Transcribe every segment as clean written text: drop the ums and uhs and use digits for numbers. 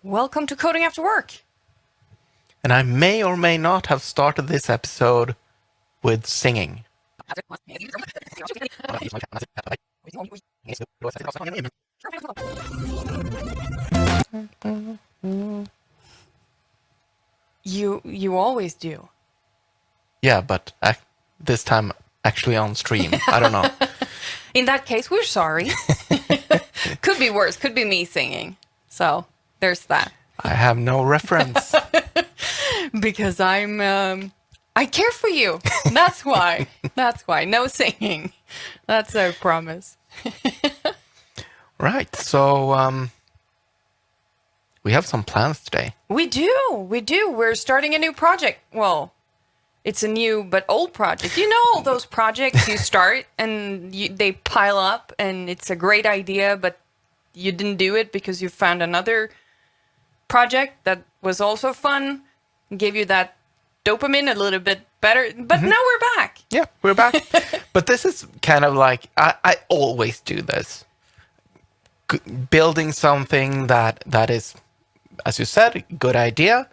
Welcome to Coding After Work. And I may or may not have started this episode with singing. You always do. Yeah, but this time actually on stream. I don't know. In that case, we're sorry. Could be worse. Could be me singing. So there's that. I have no reference. Because I care for you. That's why. That's why. No singing. That's our promise. Right. So we have some plans today. We do. We're starting a new project. Well, it's a new but old project. You know all those projects you start and they pile up and it's a great idea, but you didn't do it because you found another project that was also fun, gave you that dopamine a little bit better. But now we're back. Yeah, we're back. But this is kind of like, I always do this. Building something that is, as you said, a good idea.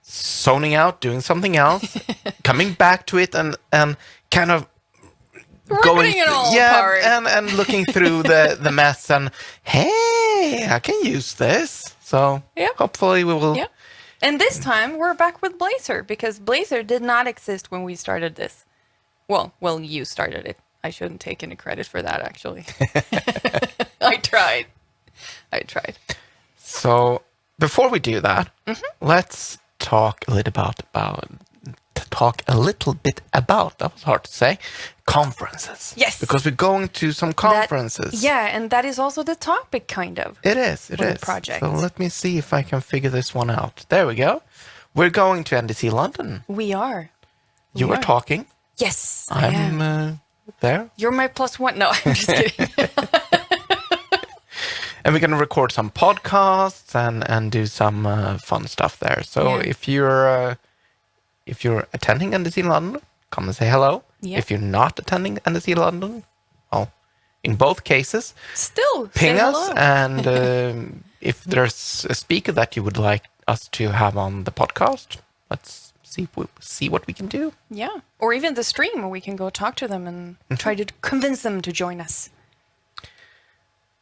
Zoning out, doing something else, coming back to it and kind of Ripping it all apart. and looking through the mess and, hey, I can use this. So hopefully we will. Yeah. And this time we're back with Blazor because Blazor did not exist when we started this. Well, you started it. I shouldn't take any credit for that, actually. I tried. So before we do that, let's talk a little bit about, that was hard to say, conferences. Yes. Because we're going to some conferences. And that is also the topic, kind of. It is. Project. So let me see if I can figure this one out. There we go. We're going to NDC London. We are. You were talking. Yes, I'm there. You're my +1. No, I'm just kidding. And we're going to record some podcasts and do some fun stuff there. So if you're attending NDC London, come and say hello. Yeah. If you're not attending NDC London, well, in both cases, still ping us. hello. And if there's a speaker that you would like us to have on the podcast, let's see what we can do. Yeah, or even the stream where we can go talk to them and try to convince them to join us.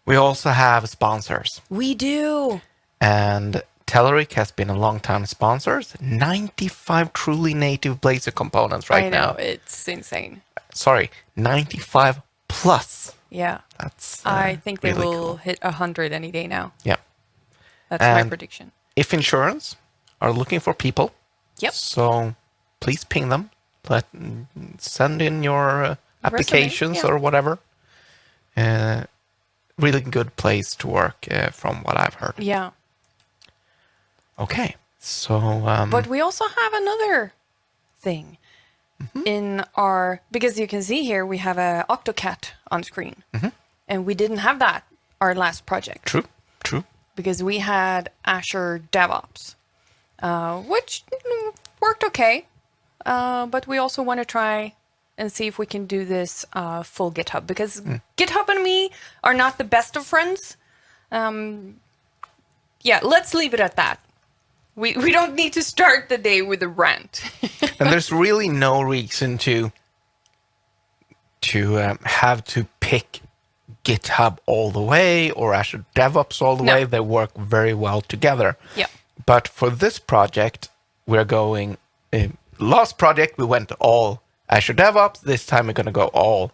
We also have sponsors. We do. And Telerik has been a long-time sponsor. 95 truly native Blazor components right now. I know, it's insane. Sorry, 95 plus. Yeah. That's I think they really will cool. hit 100 any day now. Yeah. That's my And prediction. If insurance are looking for people, so please ping them. Send in your applications or whatever. Really good place to work from what I've heard. Yeah. Okay, so... but we also have another thing in our... Because you can see here, we have a Octocat on screen. And we didn't have that, our last project. True. Because we had Azure DevOps, which worked okay. But we also want to try and see if we can do this full GitHub. Because GitHub and me are not the best of friends. Let's leave it at that. We don't need to start the day with a rant. And there's really no reason to have to pick GitHub all the way or Azure DevOps all the way. They work very well together. Yeah. But for this project, we're going... last project, we went all Azure DevOps. This time, we're going to go all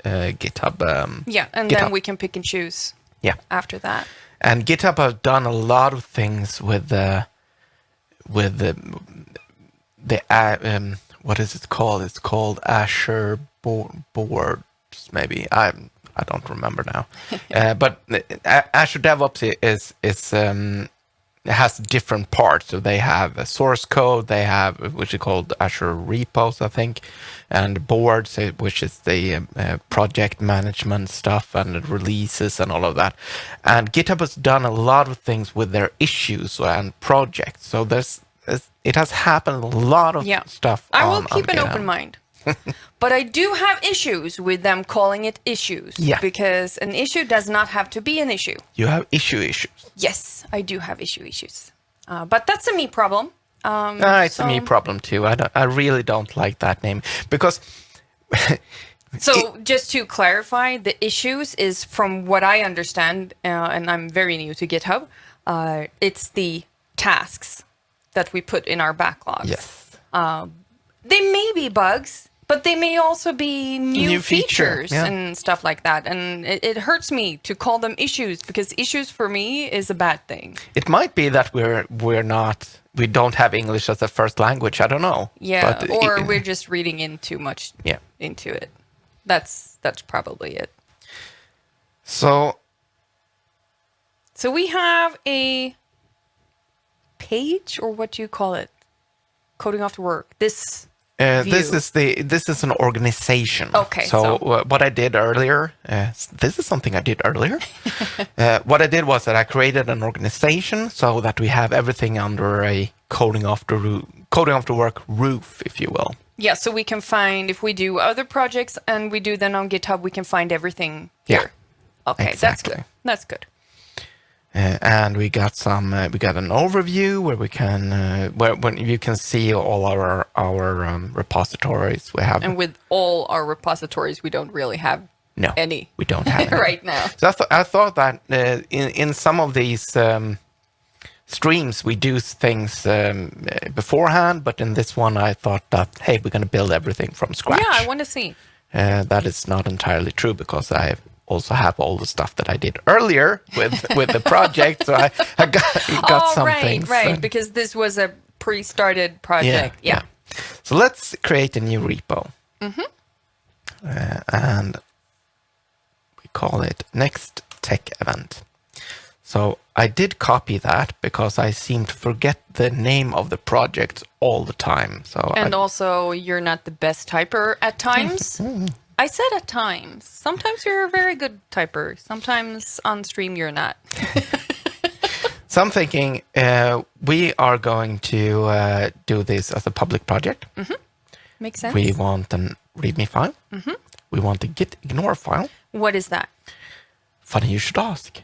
GitHub. And GitHub. then we can pick and choose after that. And GitHub have done a lot of things with the what is it called? It's called Azure Boards, maybe. I don't remember now. But Azure DevOps has different parts. So they have a source code, they have which is called Azure repos, I think, and boards, which is the project management stuff and the releases and all of that. And GitHub has done a lot of things with their issues and projects. So it has happened a lot of stuff. I will keep on an GitHub. open mind. But I do have issues with them calling it issues. Yeah. Because an issue does not have to be an issue. You have issues. Yes, I do have issues. But that's a me problem. It's a me problem too. I really don't like that name because. So just to clarify, the issues is from what I understand, and I'm very new to GitHub, it's the tasks that we put in our backlogs. Yes. They may be bugs, but they may also be new features and stuff like that. And it hurts me to call them issues because issues for me is a bad thing. It might be that we don't have English as a first language. I don't know. Yeah, but we're just reading in too much into it. That's probably it. So we have a page, or what do you call it? Coding after work. This is an organization. Okay. So what I did earlier, this is something I did earlier. What I did was that I created an organization so that we have everything under a coding after work roof, if you will. Yeah, so we can find, if we do other projects and we do them on GitHub, we can find everything here. Yeah, okay, exactly. That's good. And we got an overview where we can, when you can see all our repositories we have. And with all our repositories, we don't really have any. We don't have any right now. So I thought that in some of these streams we do things beforehand, but in this one I thought that, hey, we're going to build everything from scratch. Yeah, I want to see. That is not entirely true because I also have all the stuff that I did earlier with the project, so I got some things. Right, because this was a pre-started project. Yeah. So let's create a new repo. And we call it NextTechEvent. So I did copy that because I seem to forget the name of the project all the time. And also, you're not the best typer at times. I said at times. Sometimes you're a very good typer. Sometimes on stream you're not. So I'm thinking we are going to do this as a public project. Makes sense. We want an README file. We want a git ignore file. What is that? Funny you should ask.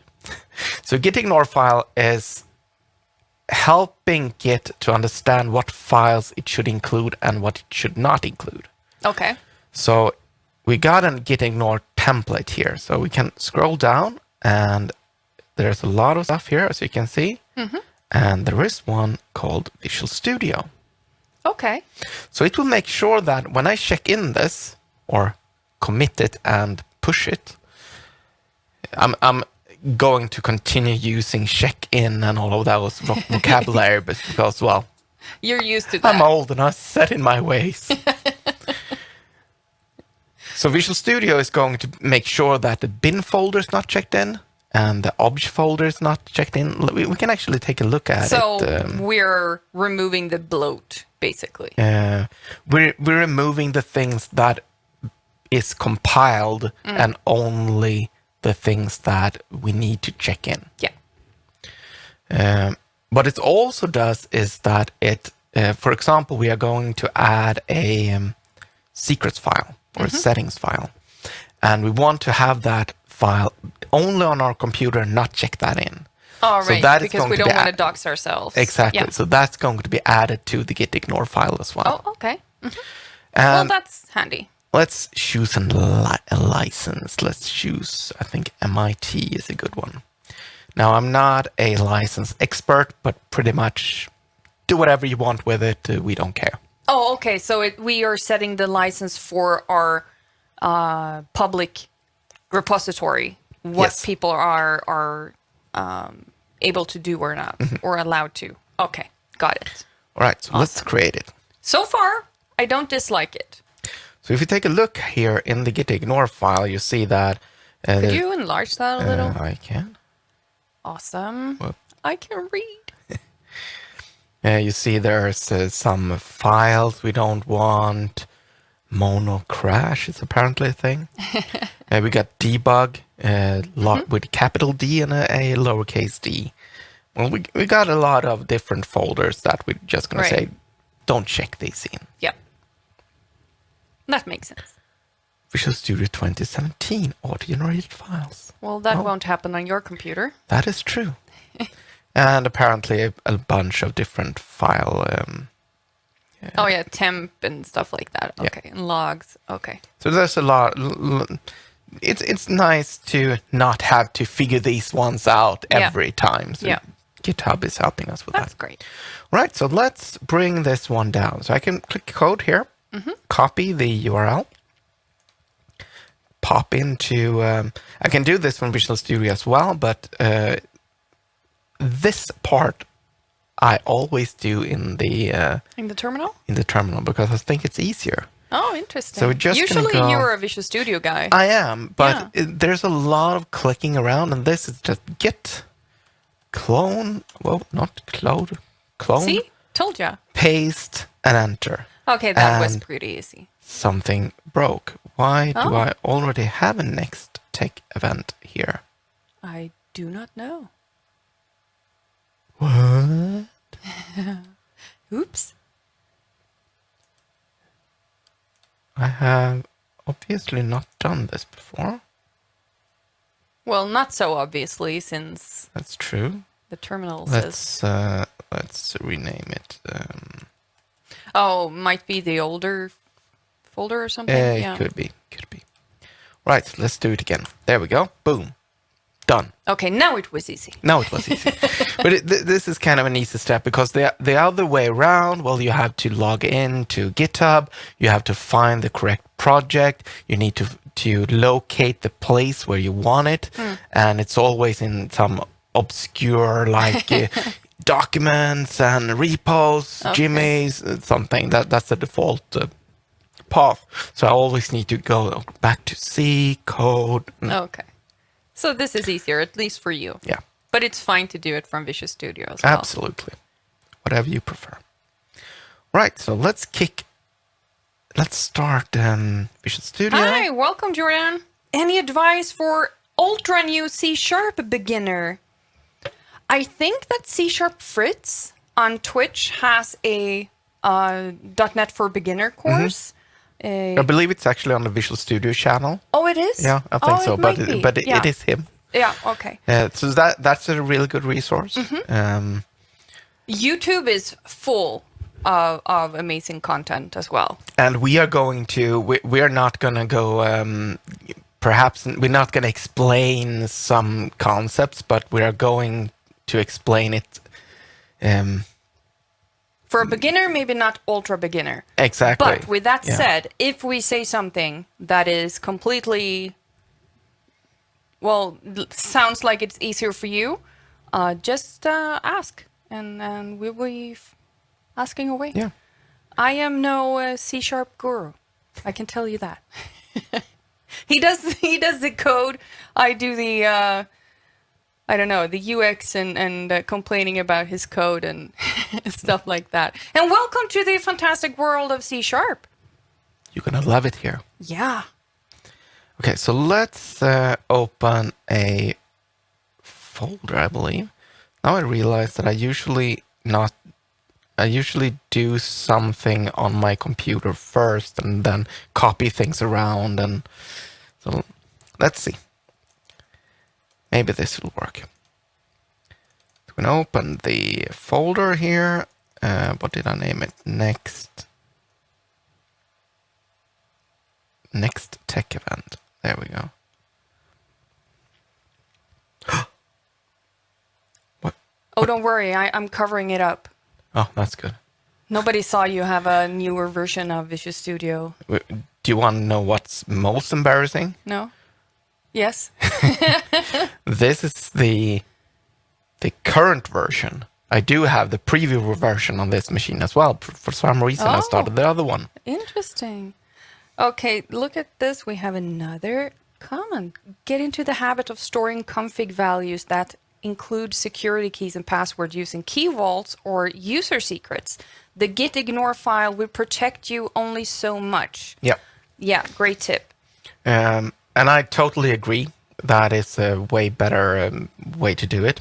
So git ignore file is helping Git to understand what files it should include and what it should not include. Okay. So we got a git ignore template here. So we can scroll down and there's a lot of stuff here, as you can see. And there is one called Visual Studio. Okay. So it will make sure that when I check in this or commit it and push it, I'm going to continue using check-in and all of those vocabulary because, well, you're used to that. I'm old and I'm set in my ways. So Visual Studio is going to make sure that the bin folder is not checked in and the obj folder is not checked in. We can actually take a look at it. So we're removing the bloat, basically. We're removing the things that is compiled and only the things that we need to check in. Yeah. What it also does is that it, for example, we are going to add a secrets file or a settings file. And we want to have that file only on our computer, not check that in. Oh, right, so that because we don't want to dox ourselves. Exactly. Yeah. So that's going to be added to the git ignore file as well. Oh, okay. Well, that's handy. Let's choose a license. Let's choose, I think MIT is a good one. Now, I'm not a license expert, but pretty much do whatever you want with it. We don't care. Oh, okay. So we are setting the license for our public repository. What people are able to do or not, or allowed to. Okay, got it. All right, so let's create it. So far, I don't dislike it. So if you take a look here in the git ignore file, you see that... Could you enlarge that a little? I can. Awesome. Whoop. I can read. You see there's some files we don't want. Mono crash is apparently a thing. We got debug with capital D and a lowercase d. Well, we got a lot of different folders that we're just going to say, don't check these in. Yep. That makes sense. Visual Studio 2017 auto-generated files. Well, that won't happen on your computer. That is true. And apparently a bunch of different file. Oh yeah, temp and stuff like that. Yeah. Okay, and logs. Okay. So there's a lot. It's nice to not have to figure these ones out Yeah. every time. So Yeah. GitHub is helping us with That's that. great. Right, so let's bring this one down. So I can click code here, copy the URL, pop into, I can do this from Visual Studio as well, but this part I always do in the terminal? Because I think it's easier. Oh, interesting. So we're just gonna Usually go- you're a Visual Studio guy. I am, but Yeah. there's a lot of clicking around, and this is just git, clone, well, not clone, See? Told ya. paste, and enter. Okay, that was And pretty easy. something broke. Why do Oh. I already have a NextTechEvent here? I do not know. What? Oops. I have obviously not done this before. Well, not so obviously, since That's true. the terminal says... Let's rename it. Oh, might be the older folder or something? It could be. Right, let's do it again. There we go. Boom. Done. Okay, now it was easy. Now it was easy. But this is kind of an easy step because the other way around, well, you have to log in to GitHub. You have to find the correct project. You need to locate the place where you want it. And it's always in some obscure, like, documents and repos, Okay. Jimmy's, something. That's the default path. So I always need to go back to C, code. Okay. So this is easier, at least for you. Yeah. But it's fine to do it from Visual Studio as well. Absolutely. Whatever you prefer. Right, so let's start Visual Studio. Hi, welcome, Jordan. Any advice for ultra new C# beginner? I think that C# Fritz on Twitch has a .NET for Beginner course. I believe it's actually on the Visual Studio channel. Oh, it is? Yeah, I think Oh, so. it But might be. but Yeah. it is him. Yeah, okay. So that's a really good resource. YouTube is full of amazing content as well. And we are going to. We are not going to go. Perhaps we're not going to explain some concepts, but we are going to explain it. For a beginner, maybe not ultra beginner. Exactly. But with that Yeah. said, if we say something that is completely, well, sounds like it's easier for you, just ask, and we will be asking away. Yeah. I am no C# guru. I can tell you that. He does the code. I do the I don't know, the UX and complaining about his code and stuff like that. And welcome to the fantastic world of C#. You're gonna love it here. Yeah. Okay, so let's open a folder, I believe. Now I realize that I usually do something on my computer first and then copy things around, and so let's see. Maybe this will work. So I'm gonna open the folder here. What did I name it? NextTechEvent. There we go. What? Oh, don't worry. I'm covering it up. Oh, that's good. Nobody saw you have a newer version of Visual Studio. Do you want to know what's most embarrassing? No? Yes? This is the current version. I do have the preview version on this machine as well. For some reason, I Oh. started the other one. Interesting. Okay, look at this. We have another comment. Get into the habit of storing config values that include security keys and passwords using key vaults or user secrets. The git ignore file will protect you only so much. Yeah. Yeah, great tip. And I totally agree. That is a way better way to do it.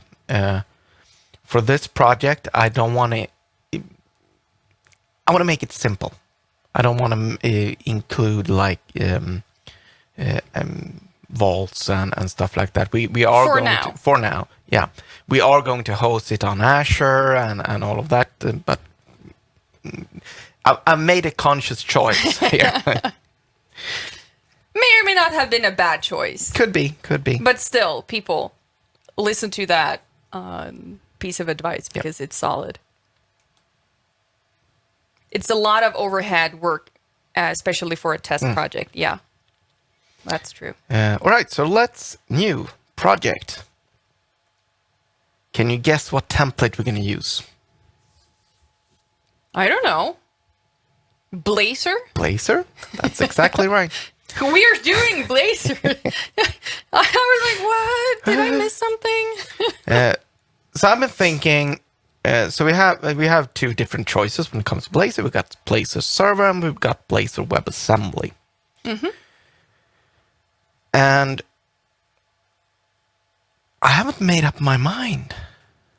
For this project, I want to make it simple. I don't want to include like vaults and stuff like that. We are For going now. to, for now, yeah, we are going to host it on Azure and all of that. But I've made a conscious choice here. May or may not have been a bad choice. Could be. But still, people, listen to that piece of advice because it's solid. It's a lot of overhead work, especially for a test project. Yeah, that's true. All right, so new project. Can you guess what template we're going to use? I don't know. Blazor? Blazor? That's exactly right. We are doing Blazor. I was like, what? Did I miss something? So I've been thinking, so we have two different choices when it comes to Blazor. We've got Blazor Server and we've got Blazor WebAssembly. And I haven't made up my mind.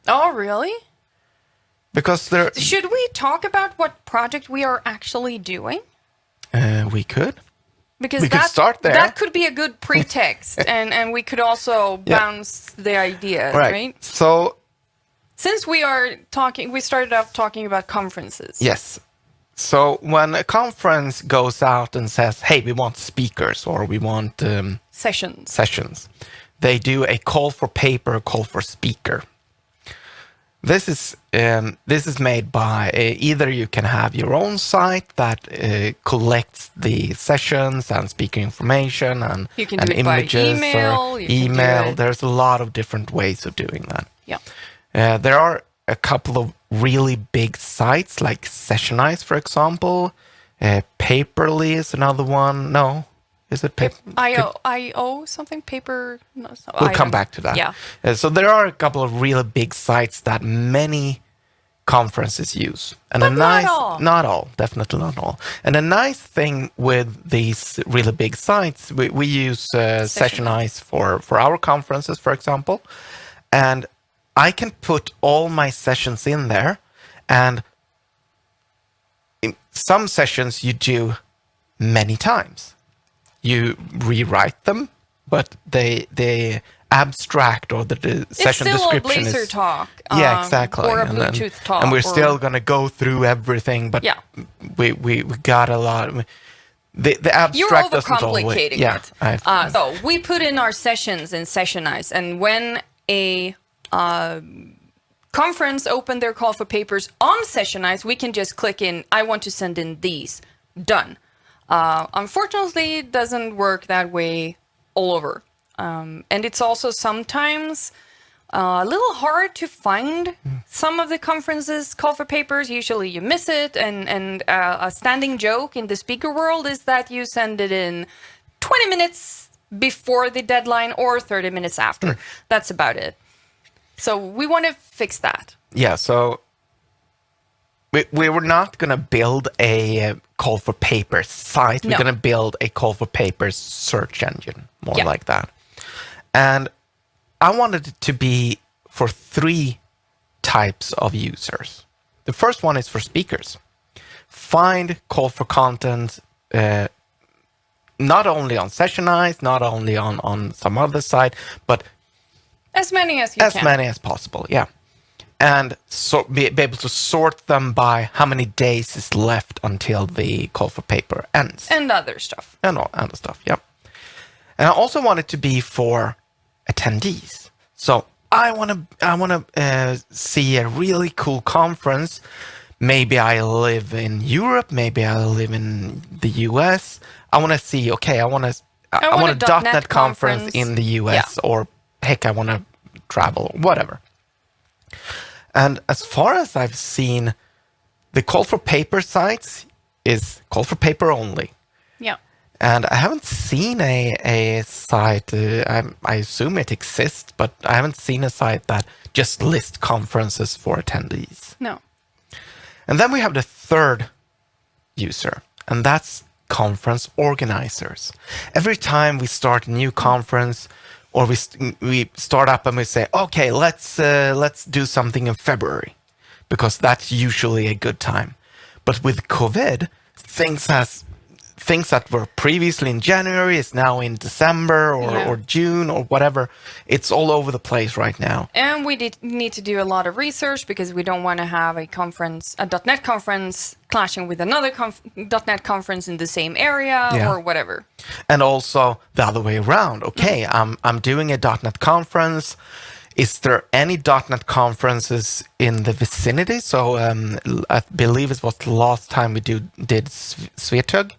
Oh, really? Because Should we talk about what project we are actually doing? we could. Because We could start there. That could be a good pretext, and we could also bounce the idea, right? So Since we started off talking about conferences. yes. So when a conference goes out and says, "Hey, we want speakers," or "We want sessions," they do a call for paper, a call for speaker. This is made by either you can have your own site that collects the sessions and speaker information and You can do it images by email. or You can do email. it- There's a lot of different ways of doing that. Yeah. There are a couple of really big sites like Sessionize, for example. Paperly is another one. No, is it paper? IO something paper. No, We'll come back to that. Yeah. So there are a couple of really big sites that many conferences use, and But not all, definitely not all. And a nice thing with these really big sites, we use Sessionize for our conferences, for example, and I can put all my sessions in there, and in some sessions you do many times. You rewrite them, but they abstract or the session description It's still a Blazor talk. Yeah, exactly. Or a Bluetooth talk. And we're still going to go through everything, but we got a lot. The abstract You're doesn't always... overcomplicating it. So we put in our sessions in Sessionize, and when a conference open their call for papers on Sessionize, we can just click in, I want to send in these. Done. Unfortunately, it doesn't work that way all over. And it's also sometimes a little hard to find some of the conferences call for papers. Usually you miss it. And a standing joke in the speaker world is that you send it in 20 minutes before the deadline or 30 minutes after. That's about it. So we want to fix that. Yeah, so we were not going to build a call for papers site. We're going to build a call for papers search engine, more like that. And I wanted it to be for 3 types of users. The first one is for speakers. Find call for content, not only on Sessionize, not only on some other site, but as many as you can. As many as possible, yeah. And so be able to sort them by how many days is left until the call for paper ends. And other stuff. And all other stuff, yeah. And I also want it to be for attendees. So I want to see a really cool conference. Maybe I live in Europe. Maybe I live in the US. I want to see, okay, I want a .NET conference in the US, or heck, I want to travel, whatever. And as far as I've seen, the call for paper sites is call for paper only. Yeah. And I haven't seen a site, I assume it exists, but I haven't seen a site that just lists conferences for attendees. No. And then we have the third user, and that's conference organizers. Every time we start a new conference, or we start up and we say, okay, let's do something in February, because that's usually a good time. But with COVID, things that were previously in January is now in December or June or whatever. It's all over the place right now. And we need to do a lot of research because we don't want to have a .NET conference clashing with another .NET conference in the same area or whatever. And also the other way around. Okay, I'm doing a .NET conference. Is there any .NET conferences in the vicinity? So I believe it was the last time we did Svetug.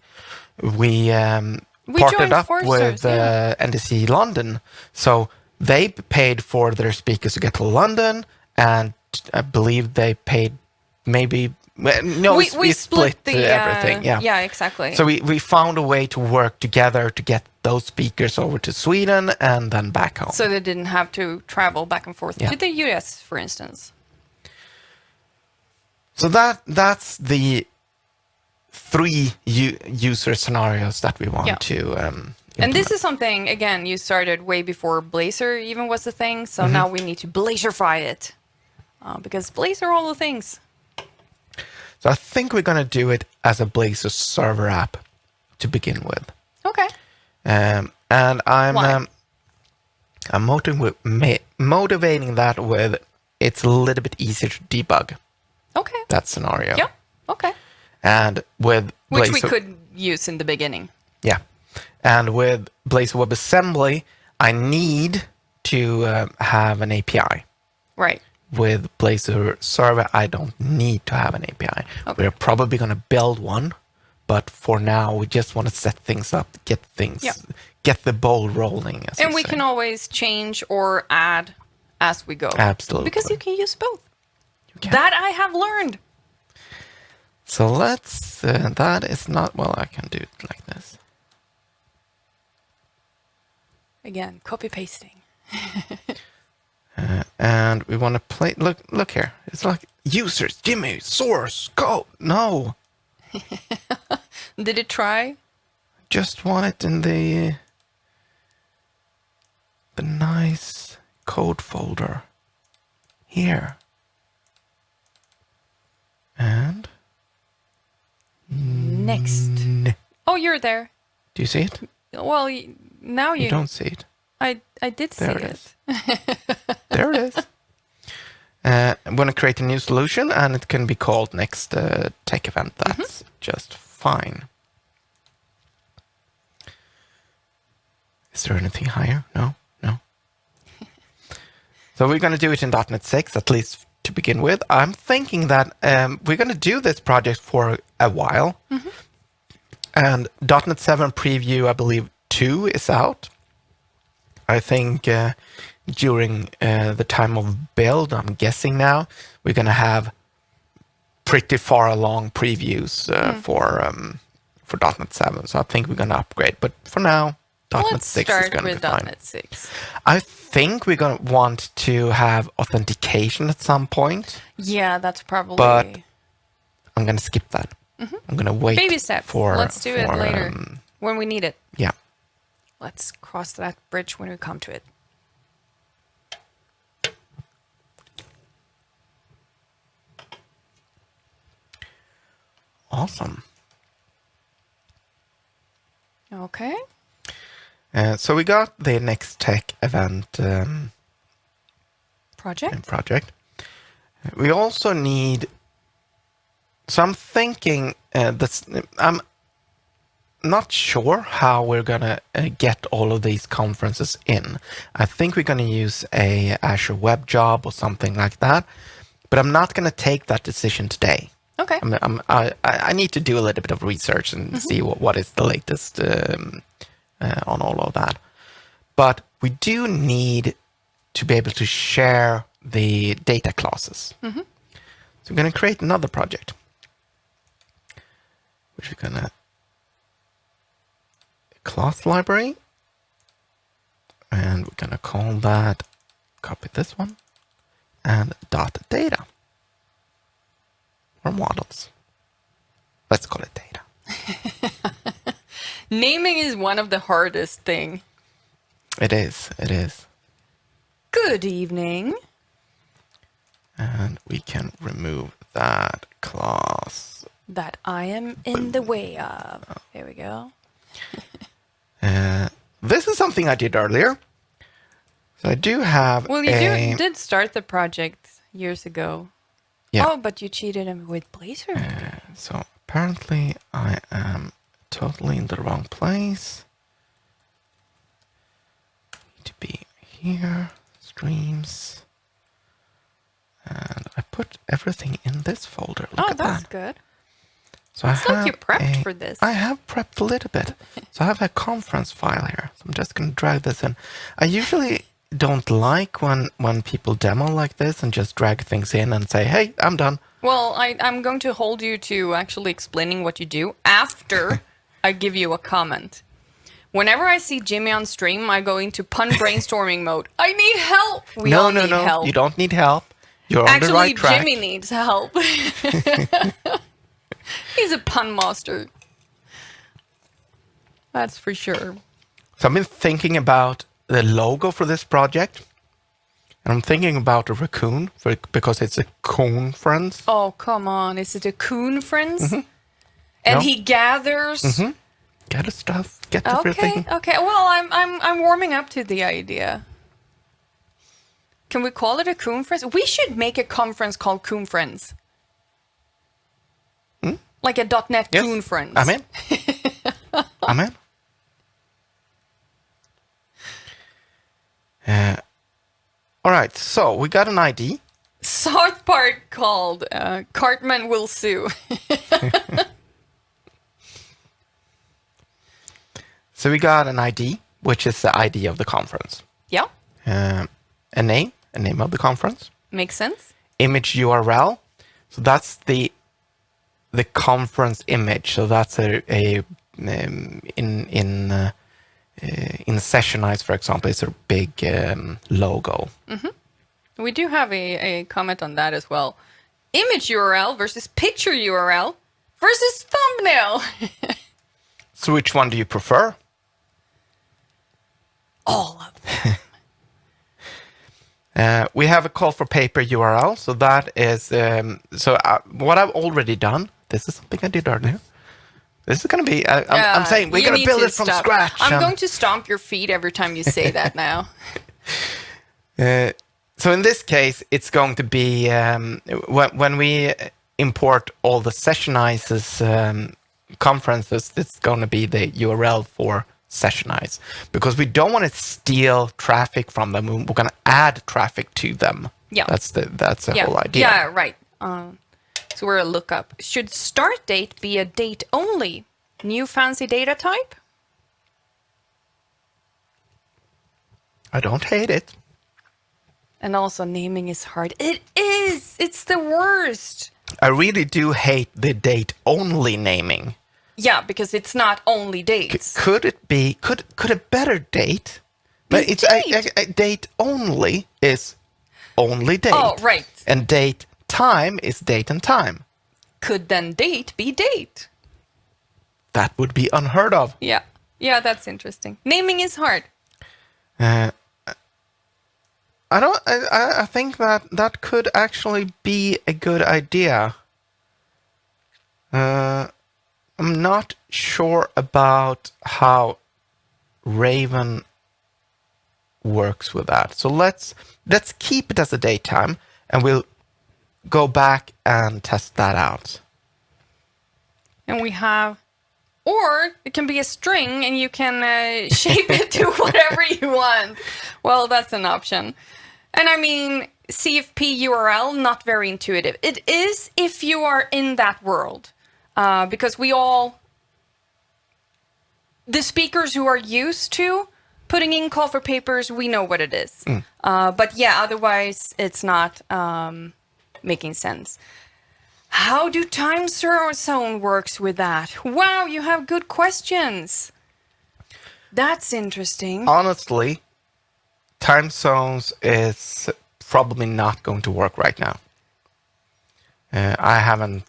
We partnered up with NDC London. So they paid for their speakers to get to London, and I believe they paid maybe... No, we split everything. Yeah, exactly. So we found a way to work together to get those speakers over to Sweden and then back home. So they didn't have to travel back and forth to the US, for instance. So that's the 3 user scenarios that we want to and this is something, again, you started way before Blazor even was a thing. So now we need to Blazorify it because Blazor all the things. So I think we're going to do it as a Blazor server app to begin with. Okay. And I'm motivating that with it's a little bit easier to debug. Okay. That scenario. Yeah. Okay. And with Which we could use in the beginning. Yeah. And with Blazor WebAssembly, I need to have an API. Right. With Blazor Server, I don't need to have an API. Okay. We're probably going to build one, but for now, we just want to set things up, get the ball rolling. And we can always change or add as we go. Absolutely. Because you can use both. That I have learned. So let's, that is not, well, I can do it like this. Again, copy pasting. And we want to play, look here. It's like users, Jimmy, source, code. No. Did it try? Just want it in the nice code folder here. And next. Oh, you're there. Do you see it? Well, now you don't see it. I did see it. There it is. I'm going to create a new solution, and it can be called NextTechEvent. That's just fine. Is there anything higher? No. So we're going to do it in .NET 6, at least to begin with. I'm thinking that we're going to do this project for a while. And .NET 7 preview, I believe, 2 is out. I think during the time of build, I'm guessing now, we're going to have pretty far along previews for .NET 7. So I think we're going to upgrade. But for now, .NET 6 is going to be fine. .NET 6. I think we're going to want to have authentication at some point. Yeah, that's probably... But I'm going to skip that. I'm going to wait. Baby steps. Let's do it later when we need it. Yeah. Let's cross that bridge when we come to it. Awesome. Okay. So we got the NextTechEvent project. We also need... So I'm thinking I'm not sure how we're going to get all of these conferences in. I think we're going to use a Azure Web Job or something like that, but I'm not going to take that decision today. Okay. I need to do a little bit of research and see what is the latest on all of that. But we do need to be able to share the data classes. So we're going to create another project, which we're going to class library, and we're going to call that, copy this one, and .data, or models. Let's call it data. Naming is one of the hardest thing. It is. Good evening. And we can remove that class that I am in the way of. There we go. This is something I did earlier. So I do have Well, you did start the project years ago. Yeah. Oh, but you cheated him with Blazor. So apparently I am totally in the wrong place. Need to be here, streams. And I put everything in this folder. Look at that's that. good. So It's like you prepped for this. I have prepped a little bit. So I have a conference file here. So I'm just going to drag this in. I usually don't like when people demo like this and just drag things in and say, hey, I'm done. Well, I'm going to hold you to actually explaining what you do after I give you a comment. Whenever I see Jimmy on stream, I go into pun brainstorming mode. I need help. We all need help. You don't need help. You're on the right track. Actually, Jimmy needs help. He's a pun master. That's for sure. So I've been thinking about the logo for this project. And I'm thinking about a raccoon because it's a conference. Oh, come on. Is it a coon friends? Mm-hmm. And he gathers. Mm-hmm. Gather stuff. Get everything. Okay. Well, I'm warming up to the idea. Can we call it a coon friends? We should make a conference called Coon Friends. Like a .NET Yes. Coon Friends. I'm in. I'm in. All right, so we got an ID. South Park called Cartman Will Sue. So we got an ID, which is the ID of the conference. Yeah, A name of the conference. makes sense. Image URL. So that's the conference image. So that's in Sessionize, for example, it's a big logo. We do have a comment on that as well. Image URL versus picture URL versus thumbnail. So which one do you prefer? All of them. We have a call for paper URL. So that is, what I've already done, this is something I did earlier. This is going to be, I'm saying we're going to build it from scratch. I'm going to stomp your feet every time you say that now. So in this case, it's going to be, when we import all the Sessionize's conferences, it's going to be the URL for Sessionize. Because we don't want to steal traffic from them. We're going to add traffic to them. Yeah. That's the whole idea. Yeah, right. So we're a lookup. Should start date be a date only? New fancy data type? I don't hate it. And also naming is hard. It is! It's the worst. I really do hate the date only naming. Yeah, because it's not only dates. Could it be, could a better date? But it's a date only is only date. Oh, right. And date time is date and time. Could then date be date? That would be unheard of. Yeah. Yeah, that's interesting. Naming is hard. I think that could actually be a good idea. I'm not sure about how Raven works with that. So let's keep it as a daytime, and we'll go back and test that out. And we have, or it can be a string and you can shape it to whatever you want. Well, that's an option. And I mean, CFP URL, not very intuitive. It is if you are in that world. Because the speakers who are used to putting in call for papers, we know what it is. But yeah, otherwise it's not making sense. How do time zone works with that? Wow, you have good questions. That's interesting. Honestly, time zones is probably not going to work right now. I haven't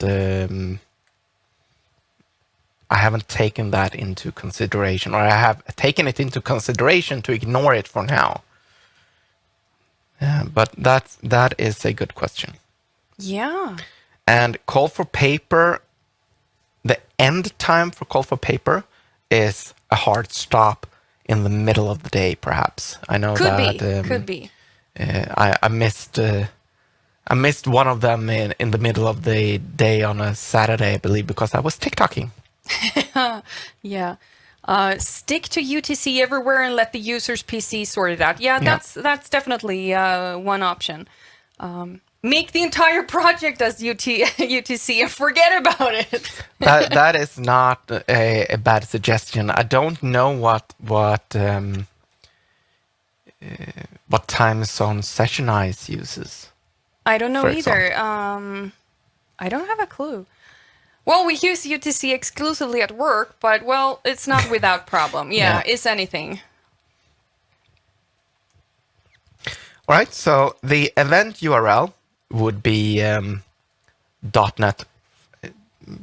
taken that into consideration, or I have taken it into consideration to ignore it for now. But that is a good question. Yeah. And call for paper, end time for call for paper is a hard stop in the middle of the day, perhaps. I know Could be. I missed one of them in the middle of the day on a Saturday, I believe, because I was TikToking. Yeah. Stick to UTC everywhere and let the user's PC sort it out. Yeah, that's definitely one option. Make the entire project as UTC and forget about it. That is not a bad suggestion. I don't know what time zone Sessionize uses. I don't know either. I don't have a clue. Well, we use UTC exclusively at work, but, well, it's not without problem. Yeah, it's anything. All right, so the event URL would be .NET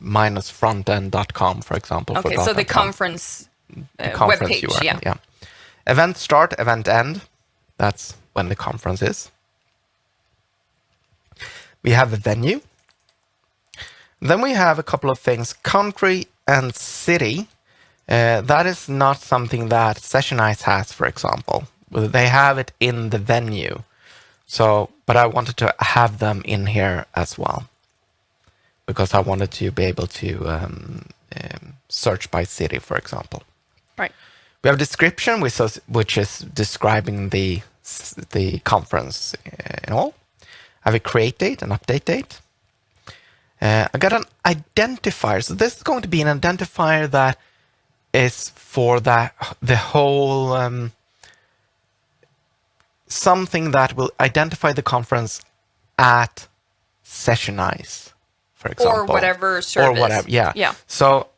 minus frontend.com, for example. Okay, for so the conference webpage, URL, yeah. Event start, event end. That's when the conference is. We have a venue. Then we have a couple of things, country and city. That is not something that Sessionize has, for example. They have it in the venue. So, but I wanted to have them in here as well, because I wanted to be able to search by city, for example. Right. We have description, which is describing the conference and all. I have a create date, an update date. I got an identifier. So this is going to be an identifier that is for the whole something that will identify the conference at Sessionize, for example. Or whatever service. Or whatever, yeah. So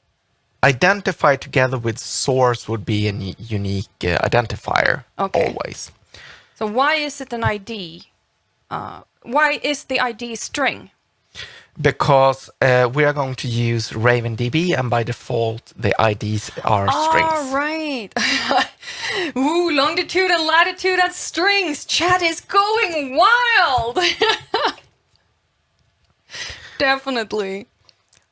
identify together with source would be a unique identifier always. So why is it an ID? Why is the ID string? Because we are going to use RavenDB, and by default, the IDs are strings. Oh, right. Ooh, longitude and latitude as strings. Chat is going wild. Definitely.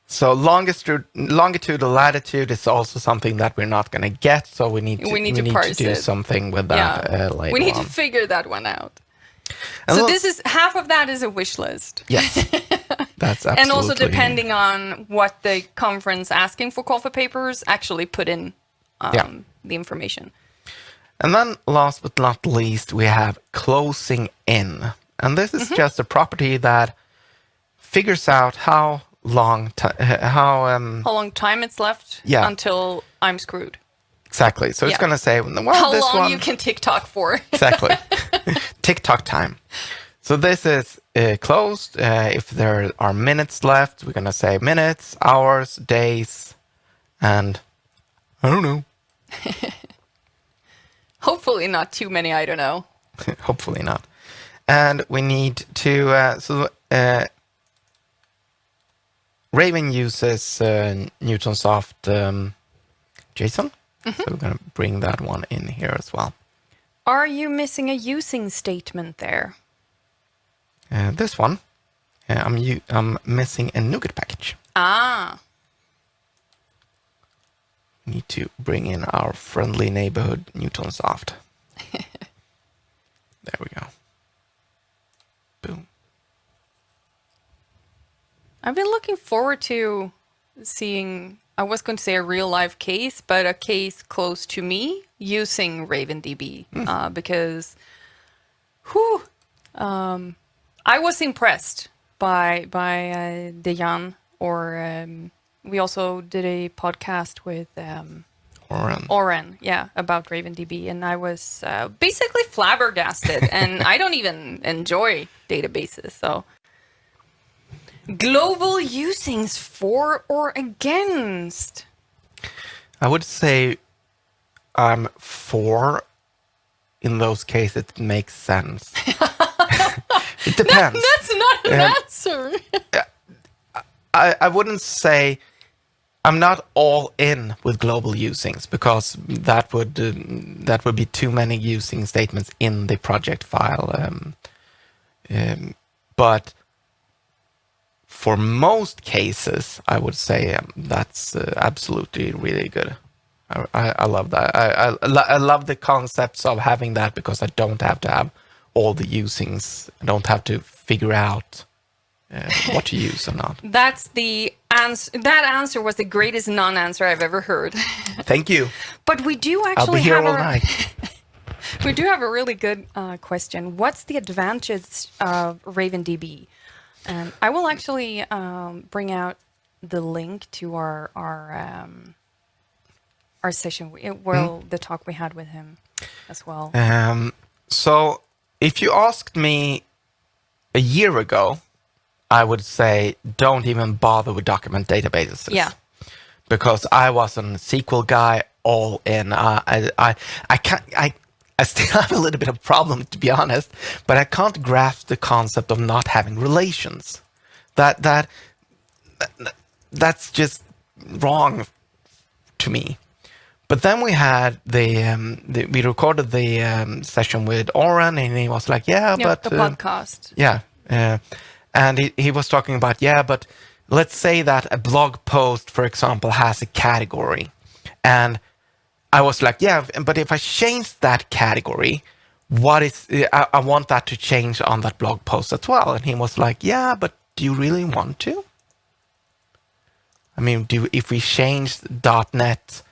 So longitude and latitude is also something that we're not going to get, so we need to do something with that later on. We need to figure that one out. And so this is half of that is a wish list. Yes, that's absolutely. And also depending on what the conference asking for call for papers actually put in the information. And then last but not least, we have closing in. And this is just a property that figures out how long time it's left until I'm screwed. Exactly. So it's going to say, well, how this long one, you can TikTok for. Exactly. TikTok time. So this is closed. If there are minutes left, we're going to say minutes, hours, days, and I don't know. Hopefully not too many, I don't know. Hopefully not. And we need to, Raven uses Newtonsoft JSON. So we're going to bring that one in here as well. Are you missing a using statement there? This one, I'm missing a NuGet package. Ah. We need to bring in our friendly neighborhood Newtonsoft. There we go. Boom. I've been looking forward to seeing, I was going to say a real life case, but a case close to me using RavenDB because I was impressed by Dejan, or we also did a podcast with Oren, about RavenDB, and I was basically flabbergasted, and I don't even enjoy databases, so. Global usings for or against? I would say I'm for. In those cases, it makes sense. It depends. That's not an answer. I wouldn't say I'm not all in with global usings, because that would be too many using statements in the project file. But for most cases, I would say that's absolutely really good. I love that. I love the concepts of having that because I don't have to have all the usings. I don't have to figure out what to use or not. That's the answer. That answer was the greatest non-answer I've ever heard. Thank you. But we do I'll actually be here have all night. we do have a really good question. What's the advantage of RavenDB? And I will actually bring out the link to our session, the talk we had with him as well. So if you asked me a year ago, I would say don't even bother with document databases. Yeah. Because I was a SQL guy all in. I still have a little bit of problem, to be honest, but I can't grasp the concept of not having relations. That's just wrong to me. But then we had we recorded the session with Oren, and he was like, "Yeah, but the podcast." Yeah, and he was talking about, but let's say that a blog post, for example, has a category, and I was like, yeah, but if I change that category, I want that to change on that blog post as well. And he was like, yeah, but do you really want to? I mean, if we change .NET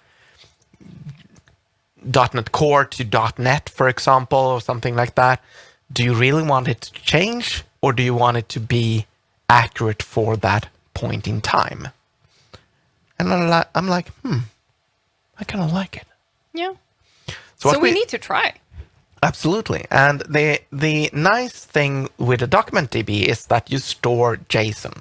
Core to .NET, for example, or something like that, do you really want it to change, or do you want it to be accurate for that point in time? And I'm like, I kind of like it. Yeah. So we need to try. Absolutely. And the nice thing with a document DB is that you store JSON.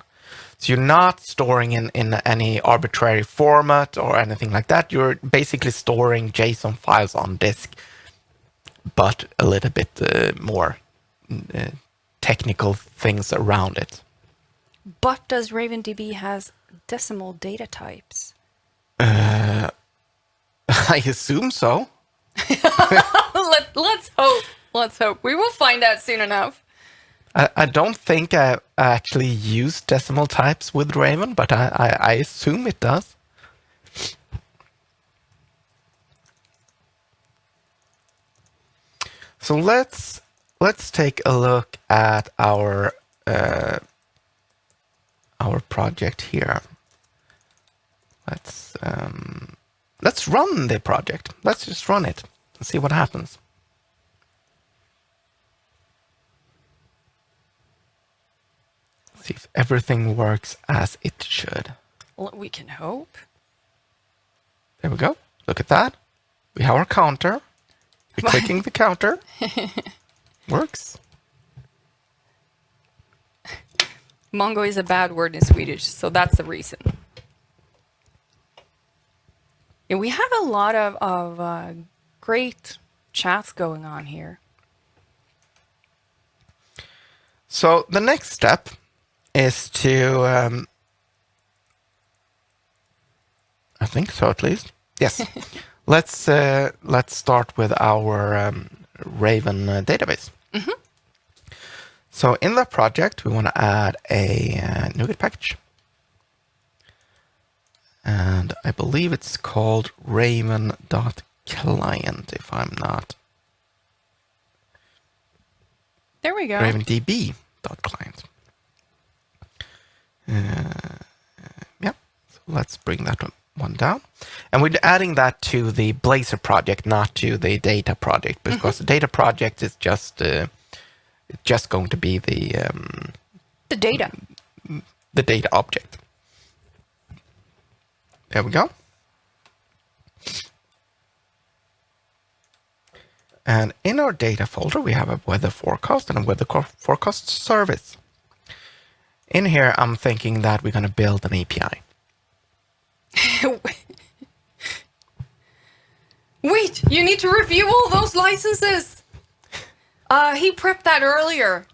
So you're not storing in any arbitrary format or anything like that. You're basically storing JSON files on disk, but a little bit more technical things around it. But does RavenDB has decimal data types? I assume so. Let's hope. Let's hope. We will find out soon enough. I don't think I actually use decimal types with Raven, but I assume it does. So let's take a look at our project here. Let's run the project. Let's just run it and see what happens. See if everything works as it should. Well, we can hope. There we go. Look at that. We have our counter. We're clicking the counter. Works. Mongo is a bad word in Swedish, so that's the reason. Yeah, we have a lot of great chats going on here. So the next step is to, I think so at least. Yes. Let's start with our Raven database. Mm-hmm. So in the project, we want to add a NuGet package. And I believe it's called Raven.client, if I'm not. There we go. RavenDB.client. Yeah, so let's bring that one down. And we're adding that to the Blazor project, not to the data project, because the data project is just going to be the data. The data object. There we go. And in our data folder, we have a weather forecast and a weather forecast service. In here, I'm thinking that we're going to build an API. Wait, you need to review all those licenses. He prepped that earlier.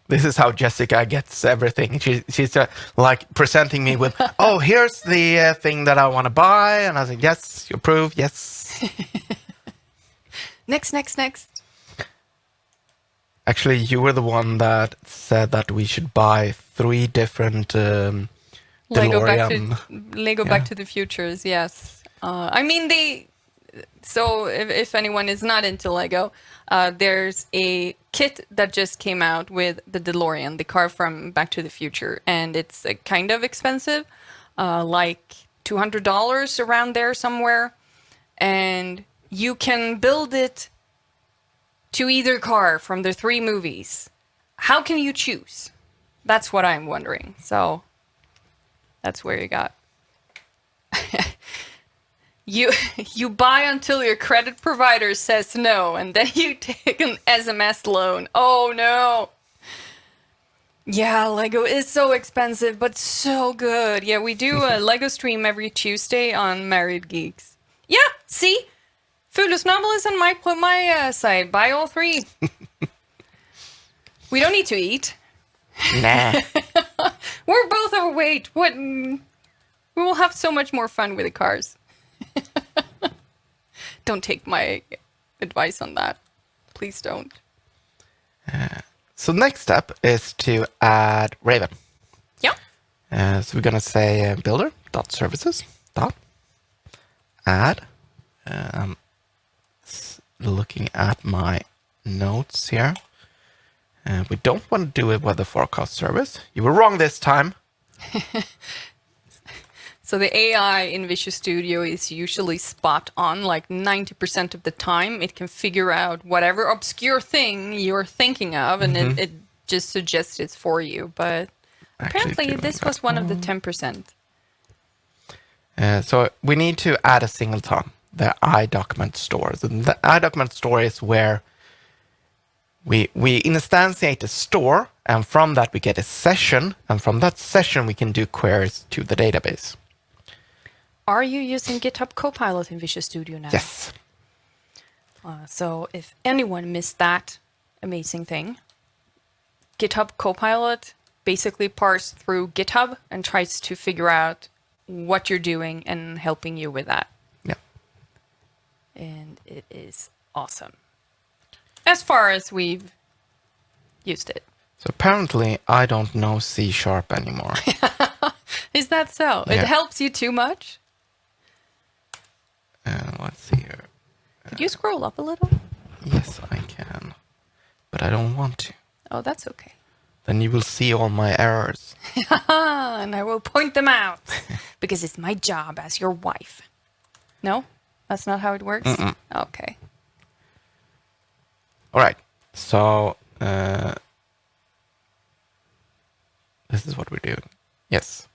This is how Jessica gets everything. She's like presenting me with, oh, here's the thing that I want to buy. And I said, yes, you approve, yes. Next. Actually, you were the one that said that we should buy 3 different Lego DeLorean. Back to the Futures, yes. I mean, so if anyone is not into Lego, there's a kit that just came out with the DeLorean, the car from Back to the Future, and it's kind of expensive, like $200 around there somewhere, and you can build it to either car from the 3 movies. How can you choose? That's what I'm wondering. So that's where you got. You buy until your credit provider says no, and then you take an SMS loan. Oh no. Yeah, Lego is so expensive, but so good. Yeah, we do a Lego stream every Tuesday on Married Geeks. Yeah, see? Foodless Novel is on my side. Buy all 3. We don't need to eat. Nah. We're both overweight. What? We will have so much more fun with the cars. Don't take my advice on that. Please don't. So next step is to add Raven. Yeah. So we're going to say builder.services. Add. Looking at my notes here. We don't want to do it with the forecast service. You were wrong this time. So the AI in Visual Studio is usually spot on, like 90% of the time. It can figure out whatever obscure thing you're thinking of, and it just suggests it for you. But apparently this was one of the 10%. So we need to add a singleton, the iDocument store. So the iDocument store is where we instantiate a store, and from that we get a session, and from that session we can do queries to the database. Are you using GitHub Copilot in Visual Studio now? Yes. So if anyone missed that amazing thing, GitHub Copilot basically parses through GitHub and tries to figure out what you're doing and helping you with that. Yeah. And it is awesome. As far as we've used it. So apparently I don't know C# anymore. Is that so? Yeah. It helps you too much? Let's see here. Could you scroll up a little? Yes, I can. But I don't want to. Oh, that's okay. Then you will see all my errors. And I will point them out. Because it's my job as your wife. No? That's not how it works? Mm-mm. Okay. All right. So this is what we're doing. Yes.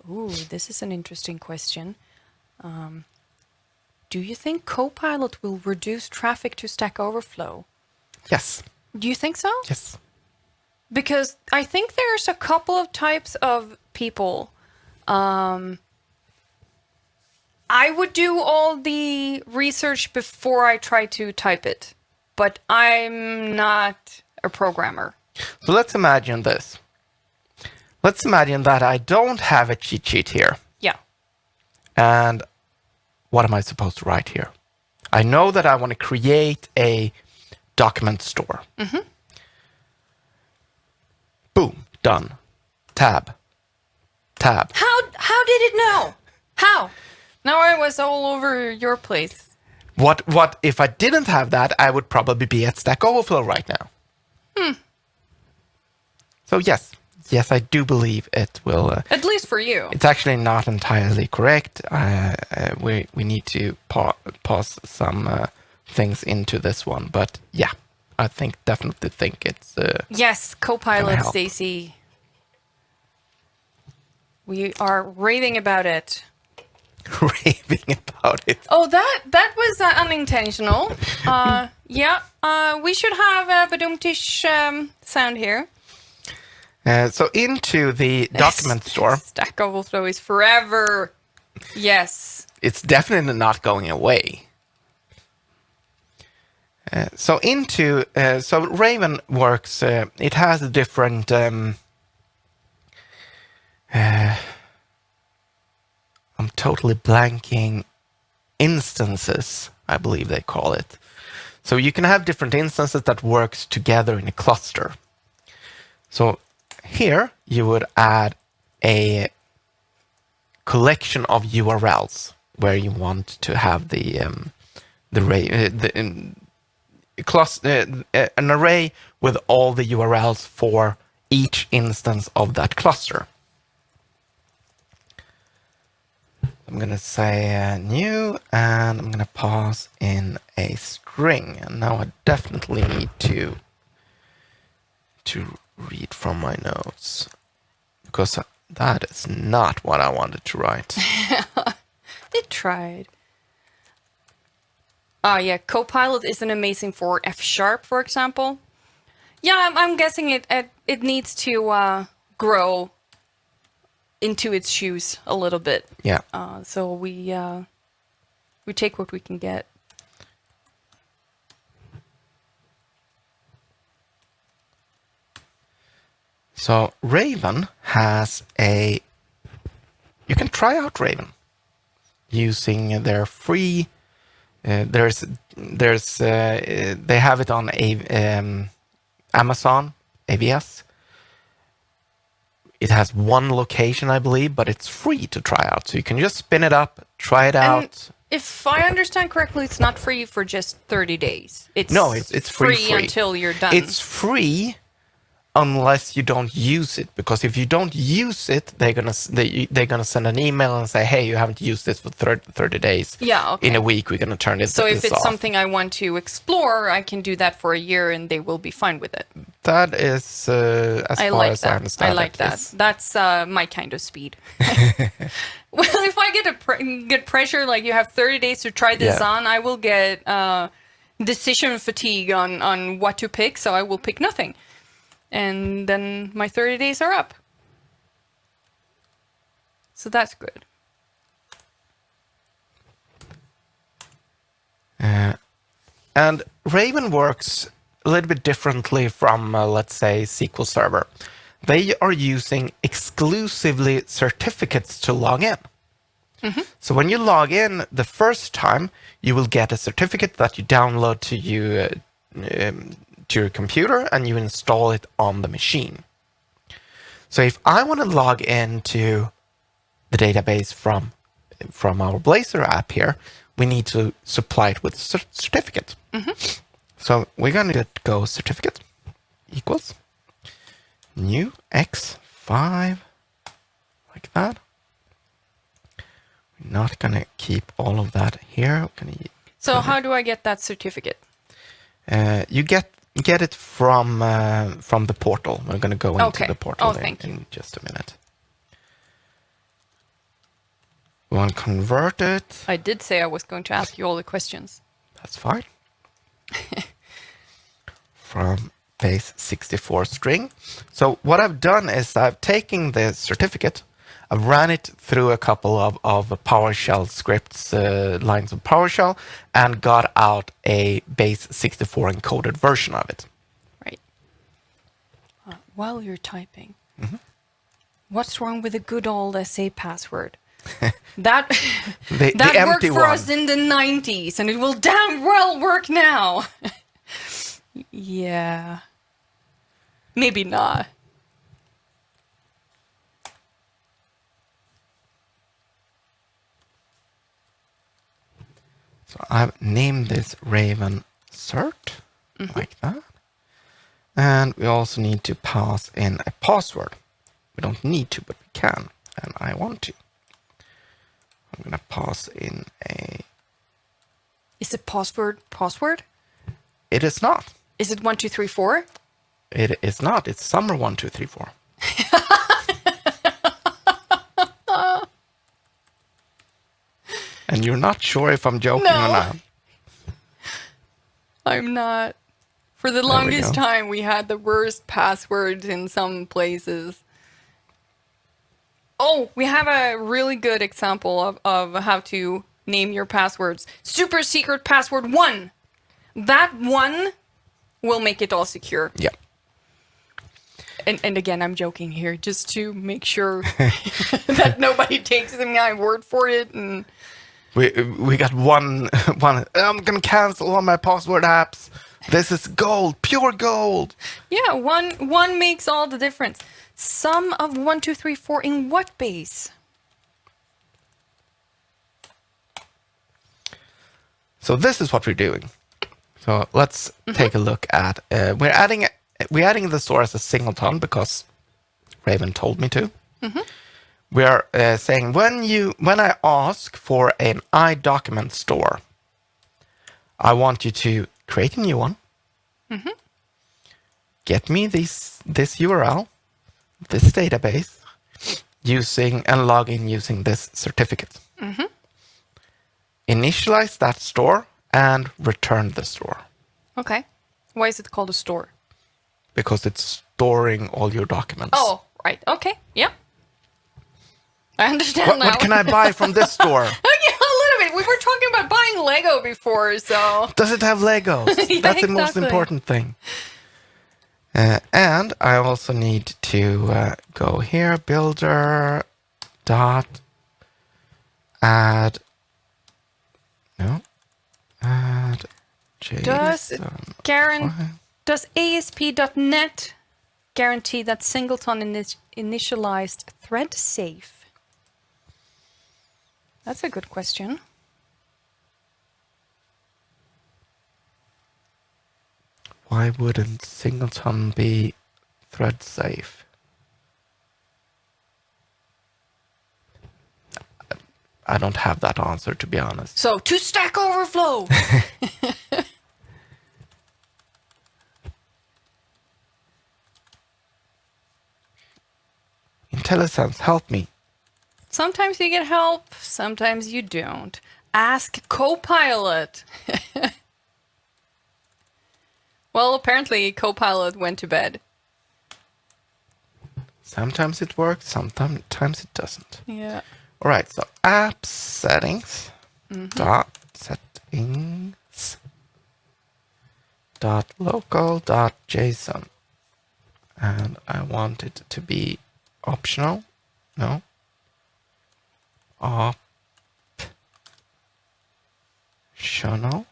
Ooh, this is an interesting question. Do you think Copilot will reduce traffic to Stack Overflow? Yes. Do you think so? Yes. Because I think there's a couple of types of people. I would do all the research before I try to type it, but I'm not a programmer. So let's imagine this. Let's imagine that I don't have a cheat sheet here. Yeah. And what am I supposed to write here? I know that I want to create a document store. Mm-hmm. Boom, done. Tab. How did it know? How? Now I was all over your place. What if I didn't have that? I would probably be at Stack Overflow right now. So yes, I do believe it will. At least for you. It's actually not entirely correct. We need to pause some things into this one, but yeah, I definitely think it's. Yes, Copilot, Stacy. We are raving about it. Raving about it. Oh, that was unintentional. Yeah, we should have a badumtish sound here. So into the document store. Stack Overflow is forever. Yes. It's definitely not going away. So Raven works. It has a different. I'm totally blanking instances, I believe they call it. So you can have different instances that works together in a cluster. So here you would add a collection of URLs where you want to have an array with all the URLs for each instance of that cluster. I'm going to say new, and I'm going to pass in a string. And now I definitely need to read from my notes, because that is not what I wanted to write. It tried. Oh yeah, Copilot isn't amazing for F#, for example. Yeah, I'm guessing it needs to grow into its shoes a little bit. Yeah. So we take what we can get. So Raven has you can try out Raven using their free. They have it on Amazon AWS. It has one location, I believe, but it's free to try out. So you can just spin it up, try it out. If I understand correctly, it's not free for just 30 days. It's free until you're done. It's free unless you don't use it, because if you don't use it, they're gonna send an email and say, hey, you haven't used this for 30 days. Yeah, okay. In a week, we're gonna turn this off. So if it's something I want to explore, I can do that for a year and they will be fine with it. That is, as far as I understand, I like that. That's my kind of speed. Well, if I get pressure, like you have 30 days to try this on, I will get decision fatigue on what to pick, so I will pick nothing. And then my 30 days are up. So that's good. And Raven works a little bit differently from, let's say, SQL Server. They are using exclusively certificates to log in. Mm-hmm. So when you log in the first time, you will get a certificate that you download to your computer, and you install it on the machine. So if I want to log into the database from our Blazor app here, we need to supply it with a certificate. Mm-hmm. So we're going to go certificate equals new x5, like that. We're not going to keep all of that here. So how do I get that certificate? You get it from the portal. We're going to go into the portal in just a minute. We want to convert it. I did say I was going to ask you all the questions. That's fine. From base 64 string. So what I've done is I've taken the certificate, I've ran it through a couple of PowerShell scripts, lines of PowerShell, and got out a base 64 encoded version of it. Right. While you're typing, what's wrong with a good old SA password? That that worked for us in the 90s, and it will damn well work now. Yeah. Maybe not. So I've named this Raven cert, like that. And we also need to pass in a password. We don't need to, but we can, and I want to. I'm going to pass in a... Is the password? It is not. Is it 1, 2, 3, 4? It is not. It's summer 1, 2, 3, 4. And you're not sure if I'm joking or not. I'm not. For the longest time, we had the worst passwords in some places. Oh, we have a really good example of how to name your passwords. Super secret password 1. That 1 will make it all secure. Yeah. And again, I'm joking here just to make sure that nobody takes my word for it. And We got one. I'm gonna cancel all my password apps. This is gold, pure gold. Yeah, one makes all the difference. Sum of 1, 2, 3, 4 in what base? So this is what we're doing. So let's take a look at. We're adding the store as a singleton because Raven told me to. We are saying when I ask for an iDocument store, I want you to create a new one. Get me this URL, this database, and log in using this certificate. Initialize that store and return the store. Okay. Why is it called a store? Because it's storing all your documents. Oh, right. Okay. Yeah. I understand now. What can I buy from this store? Yeah, a little bit. We were talking about buying Lego before, so... Does it have Legos? Yeah, That's the most exactly. important thing. And I also need to go here, builder dot add JSON. Does ASP.NET guarantee that singleton is initialized thread safe? That's a good question. Why wouldn't singleton be thread safe? I don't have that answer, to be honest. So, to Stack Overflow! IntelliSense, help me. Sometimes you get help, sometimes you don't. Ask Copilot. Well, apparently Copilot went to bed. Sometimes it works, sometimes it doesn't. Yeah. All right, so app settings dot settings dot local dot JSON, and I want it to be optional. No. Optional.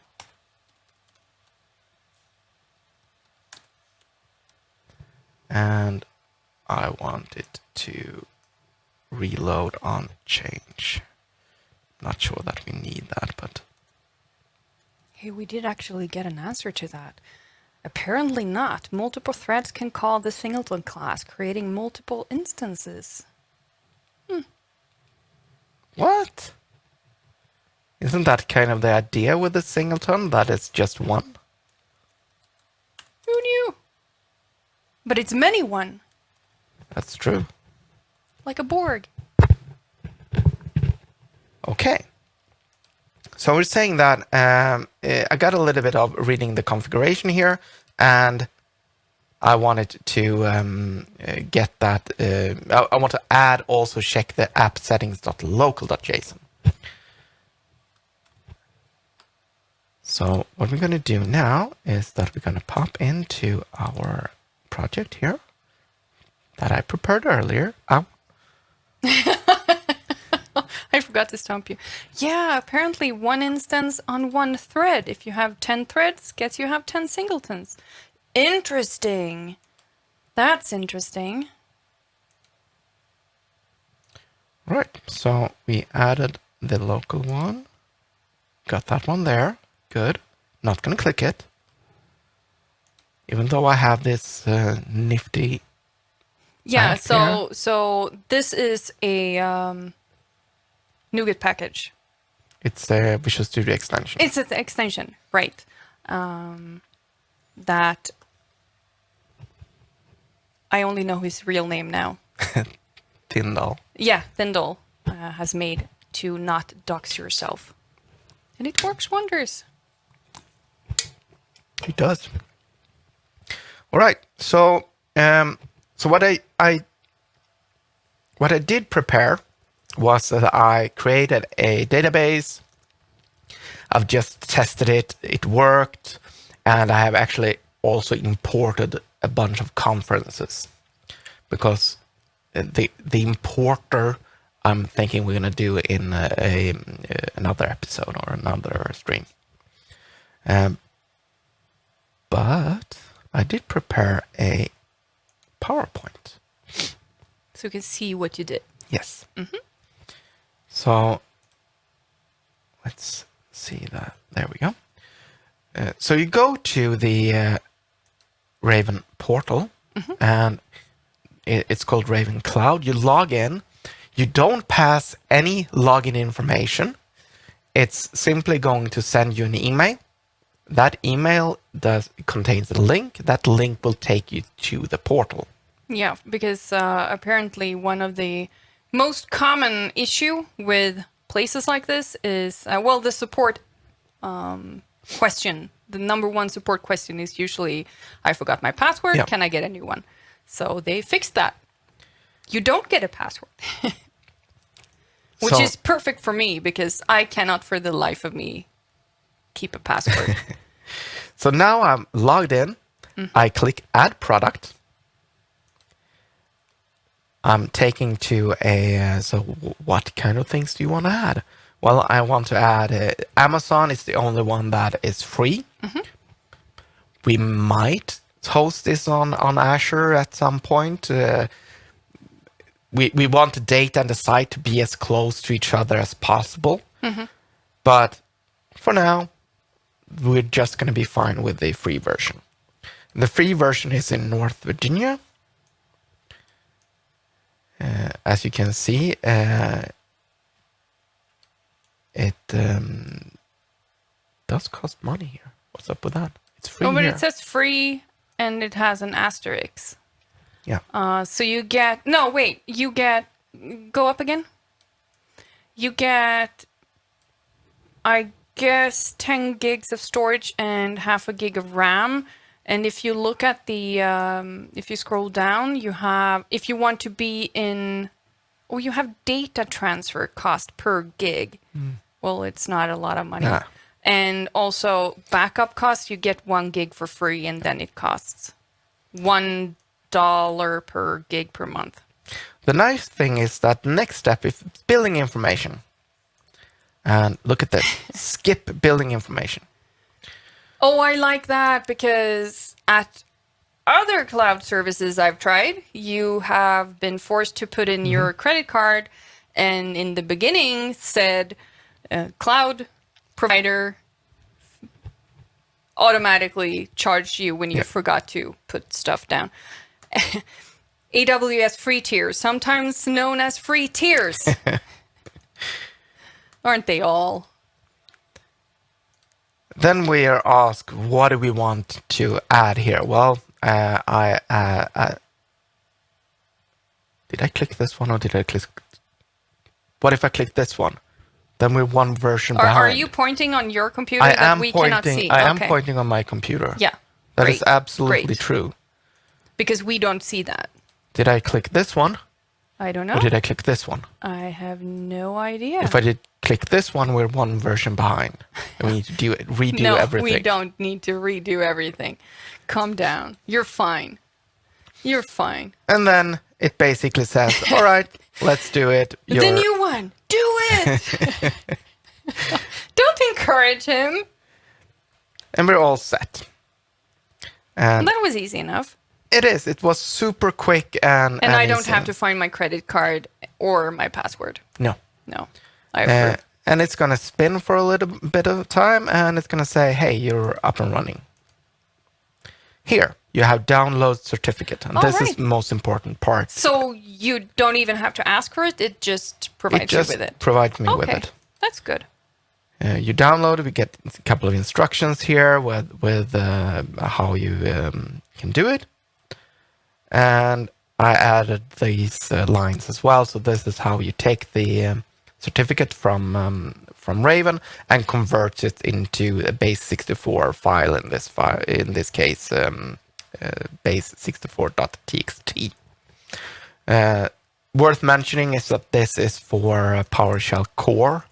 And I want it to reload on change. Not sure that we need that, but... Hey, we did actually get an answer to that. Apparently not. Multiple threads can call the singleton class, creating multiple instances. What? Isn't that kind of the idea with the singleton, that it's just one? Who knew? But it's many one, That's true. like a Borg. Okay. So we're saying that I got a little bit of reading the configuration here, and I wanted to get that. I want to add also check the app settings.local.json. So what we're going to do now is that we're going to pop into our project here that I prepared earlier. I forgot to stomp you. Yeah, apparently one instance on one thread. If you have 10 threads, guess you have 10 singletons. Interesting. That's interesting. Right, so we added the local one. Got that one there. Good. Not going to click it. Even though I have this nifty... Yeah, here. so this is a NuGet package. It's a Visual Studio extension. It's an extension, right. That I only know his real name now. Tyndall. Yeah, Tyndall has made to not dox yourself. And it works wonders. It does. All right. So, what I did prepare was that I created a database. I've just tested it. It worked, and I have actually also imported a bunch of conferences because the importer I'm thinking we're going to do in another episode or another stream. But I did prepare a PowerPoint. So you can see what you did. Yes. So let's see that. There we go. So you go to the Raven portal, and it's called Raven Cloud. You log in. You don't pass any login information. It's simply going to send you an email. That email contains a link. That link will take you to the portal. Yeah, because apparently one of the most common issue with places like this is, the support question. The number one support question is usually, I forgot my password, Yeah. can I get a new one? So they fixed that. You don't get a password. Which is perfect for me, because I cannot for the life of me keep a password. So now I'm logged in. I click Add Product. I'm taking to so what kind of things do you want to add? Well, I want to add Amazon is the only one that is free. We might host this on Azure at some point. We want the data and the site to be as close to each other as possible. But for now, we're just going to be fine with the free version. The free version is in North Virginia. As you can see, it does cost money here. What's up with that? It's free Oh, but here. it says free and it has an asterisk. Yeah. So you get, go up again. You get, I guess, 10 gigs of storage and half a gig of RAM. And if you look at the, if you scroll down, you have, if you want to be in, you have data transfer cost per gig. Well, it's not a lot of money. Nah. And also backup cost, you get 1 gig for free, and then it costs $1 per gig per month. The nice thing is that the next step is billing information. And look at this. Skip billing information. Oh, I like that, because at other cloud services I've tried, you have been forced to put in your credit card, and in the beginning said cloud provider automatically charged you when you forgot to put stuff down. AWS free tiers, sometimes known as free tiers. Aren't they all? Then we are asked, what do we want to add here? Well, did I click this one or did I click? What if I click this one? Then we're one version behind. Are you pointing on your computer that we cannot see? I am pointing on my computer. Yeah. That is absolutely Great. true. Because we don't see that. Did I click this one? I don't know. Or did I click this one? I have no idea. If I did click this one, we're one version behind. And we need to redo everything. No, we don't need to redo everything. Calm down. You're fine. You're fine. And then it basically says, all right, let's do it. The new one. Do it. Don't encourage him. And we're all set. And that was easy enough. It is. It was super quick and I don't have to find my credit card or my password. No. No. I approve. And it's going to spin for a little bit of time, and it's going to say, hey, you're up and running. Here, you have download certificate. And this is the most important part. So you don't even have to ask for it? It just provides you with it? Provides me with it. That's good. You download it. We get a couple of instructions here with how you can do it. And I added these lines as well. So this is how you take the certificate from Raven and convert it into a base64 file in this case, base64.txt. Worth mentioning is that this is for PowerShell Core.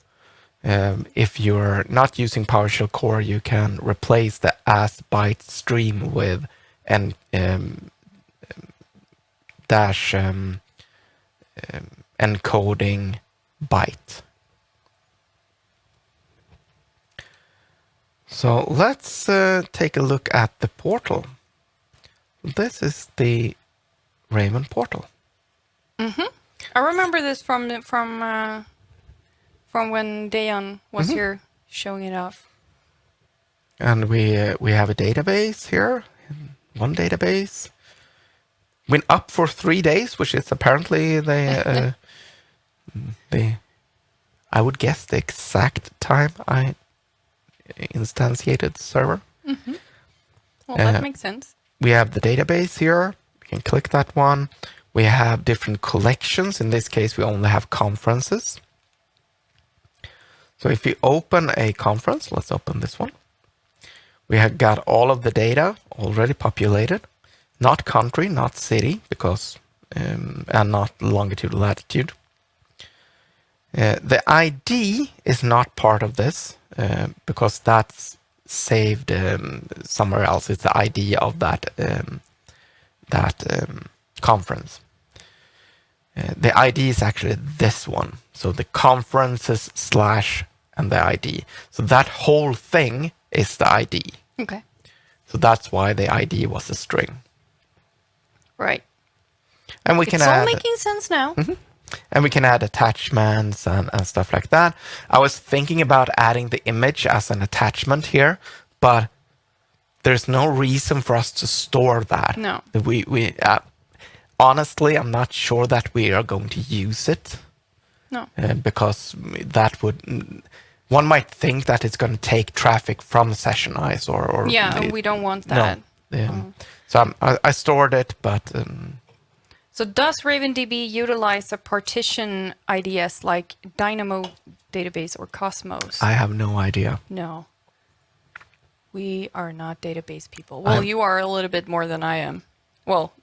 If you're not using PowerShell Core, you can replace the as byte stream with encoding byte. So let's take a look at the portal. This is the Raven portal. I remember this from when Dayan was here showing it off. And we have a database here, one database. Been up for 3 days, which is apparently the I would guess the exact time I instantiated the server. Well, that makes sense. We have the database here. We can click that one. We have different collections. In this case, we only have conferences. So if we open a conference, let's open this one. We have got all of the data already populated. Not country, not city, because and not longitude, latitude. The ID is not part of this because that's saved somewhere else. It's the ID of that conference. The ID is actually this one. So the conferences / and the ID. So that whole thing is the ID. Okay. So that's why the ID was a string. Right. And we can It's all add, making sense now. and we can add attachments and stuff like that. I was thinking about adding the image as an attachment here, but there's no reason for us to store that. No. We honestly, I'm not sure that we are going to use it. No. Because that would, one might think that it's going to take traffic from Session Eyes or Yeah, and we don't want that. No. So I stored it, but So does RavenDB utilize a partition IDS like Dynamo database or Cosmos? I have no idea. No. We are not database people. Well, you are a little bit more than I am. Well,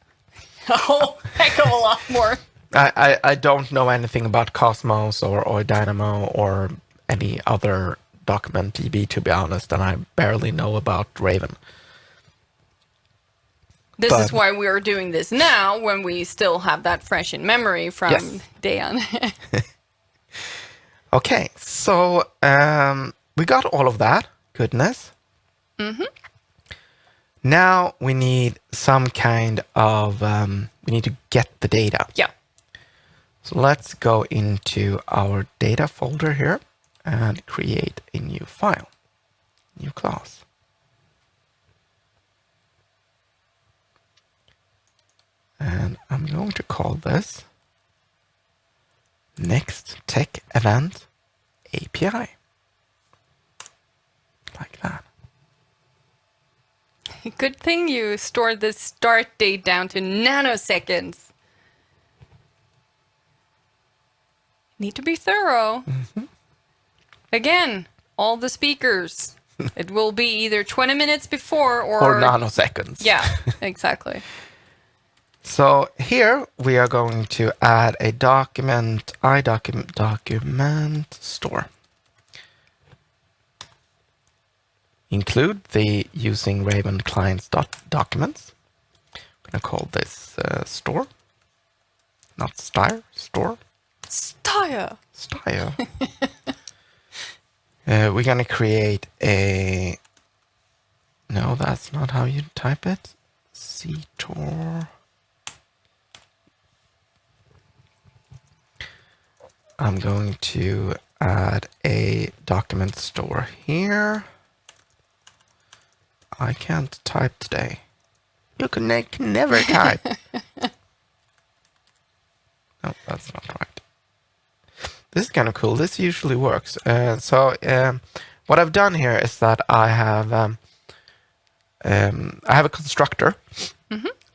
a whole heck of a lot more. I don't know anything about Cosmos or Dynamo or any other document DB, to be honest, and I barely know about Raven. This is why we are doing this now, when we still have that fresh in memory from Dayan. Okay, so we got all of that goodness. Now we need some kind of, we need to get the data. Yeah. So let's go into our data folder here and create a new file, new class. And I'm going to call this NextTechEvent API. Like that. Good thing you stored the start date down to nanoseconds. Need to be thorough. Again, all the speakers. It will be either 20 minutes before or nanoseconds. Yeah, exactly. So here we are going to add a document store. Include the using Raven clients documents. I'm going to call this store, not style, store. Style. Style. We're going to create a, no, that's not how you type it. ctor. I'm going to add a document store here. I can't type today. You can never type. No, that's not right. This is kind of cool. This usually works. So what I've done here is that I have a constructor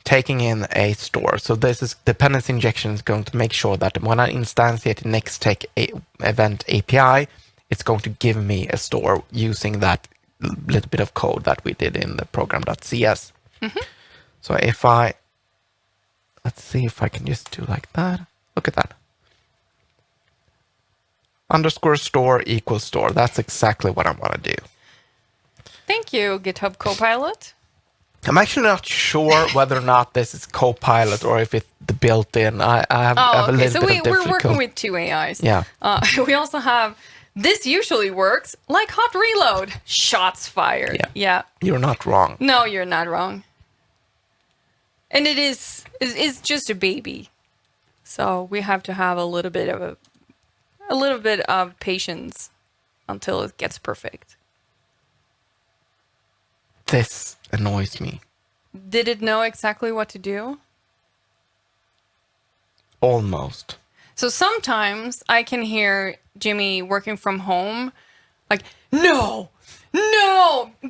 taking in a store. So this is dependency injection is going to make sure that when I instantiate the NextTechEvent API, it's going to give me a store using that little bit of code that we did in the program.cs. So if let's see if I can just do like that. Look at that. Underscore store equals store. That's exactly what I want to do. Thank you, GitHub Copilot. I'm actually not sure whether or not this is Copilot or if it's the built-in. I have a okay. little So bit of we're working difficulty. with two AIs. Yeah. We also have, this usually works like hot reload. Shots fired. Yeah. You're not wrong. No, you're not wrong. And it's just a baby. So we have to have a little bit of patience until it gets perfect. This annoys me. Did it know exactly what to do? Almost. So sometimes I can hear Jimmy working from home, like, no.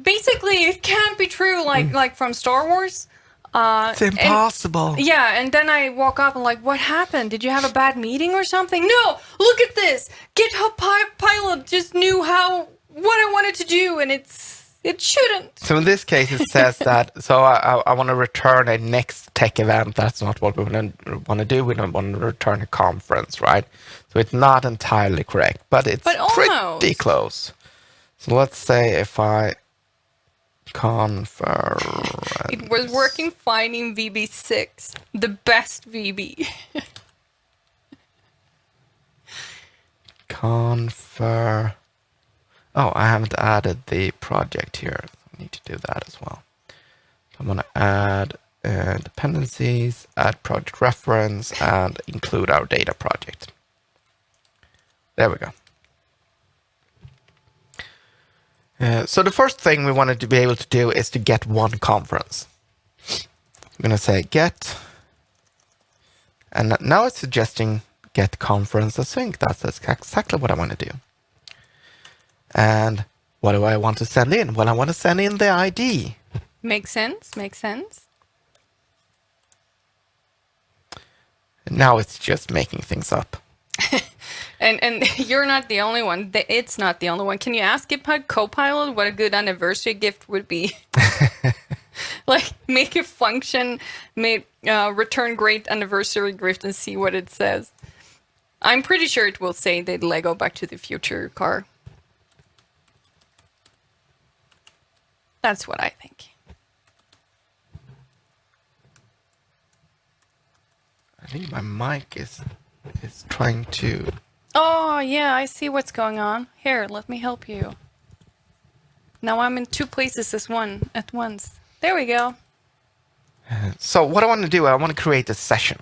Basically, it can't be true, like from Star Wars. It's impossible. And then I walk up and like, what happened? Did you have a bad meeting or something? No, look at this. GitHub Pilot just knew what I wanted to do, and it shouldn't. So in this case, it says that, so I want to return a NextTechEvent. That's not what we want to do. We don't want to return a conference, right? So it's not entirely correct, but it's pretty close. So let's say if I conference. It was working fine in VB6, the best VB. Confer. Oh, I haven't added the project here. I need to do that as well. So I'm going to add dependencies, add project reference, and include our data project. There we go. So the first thing we wanted to be able to do is to get one conference. I'm going to say get, and now it's suggesting get conference async. That's exactly what I want to do. And what do I want to send in? Well, I want to send in the ID. Makes sense. Now it's just making things up. And you're not the only one. It's not the only one. Can you ask GitHub Copilot what a good anniversary gift would be? Like, make a function, return great anniversary gift and see what it says. I'm pretty sure it will say the Lego Back to the Future car. That's what I think. I think my mic is trying to... Oh, yeah, I see what's going on. Here, let me help you. Now I'm in two places at once. There we go. So what I want to do, I want to create a session.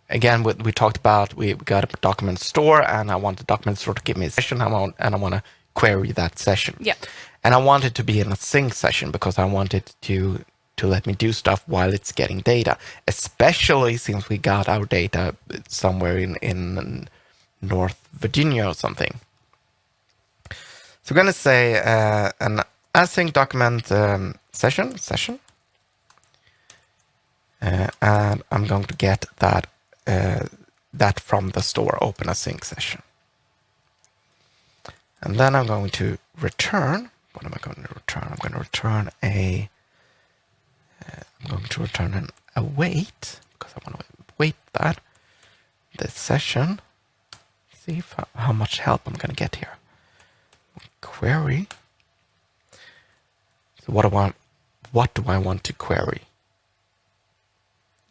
Again, we talked about, we got a document store, and I want the document store to give me a session, and I want to query that session. Yeah. And I want it to be in a sync session because I want it to let me do stuff while it's getting data, especially since we got our data somewhere in North Virginia or something. So we're going to say an async document session, and I'm going to get that from the store open async session. And then I'm going to return. What am I going to return? I'm going to return an await, because I want to await that. This session. See how much help I'm going to get here. Query. So what do I want to query?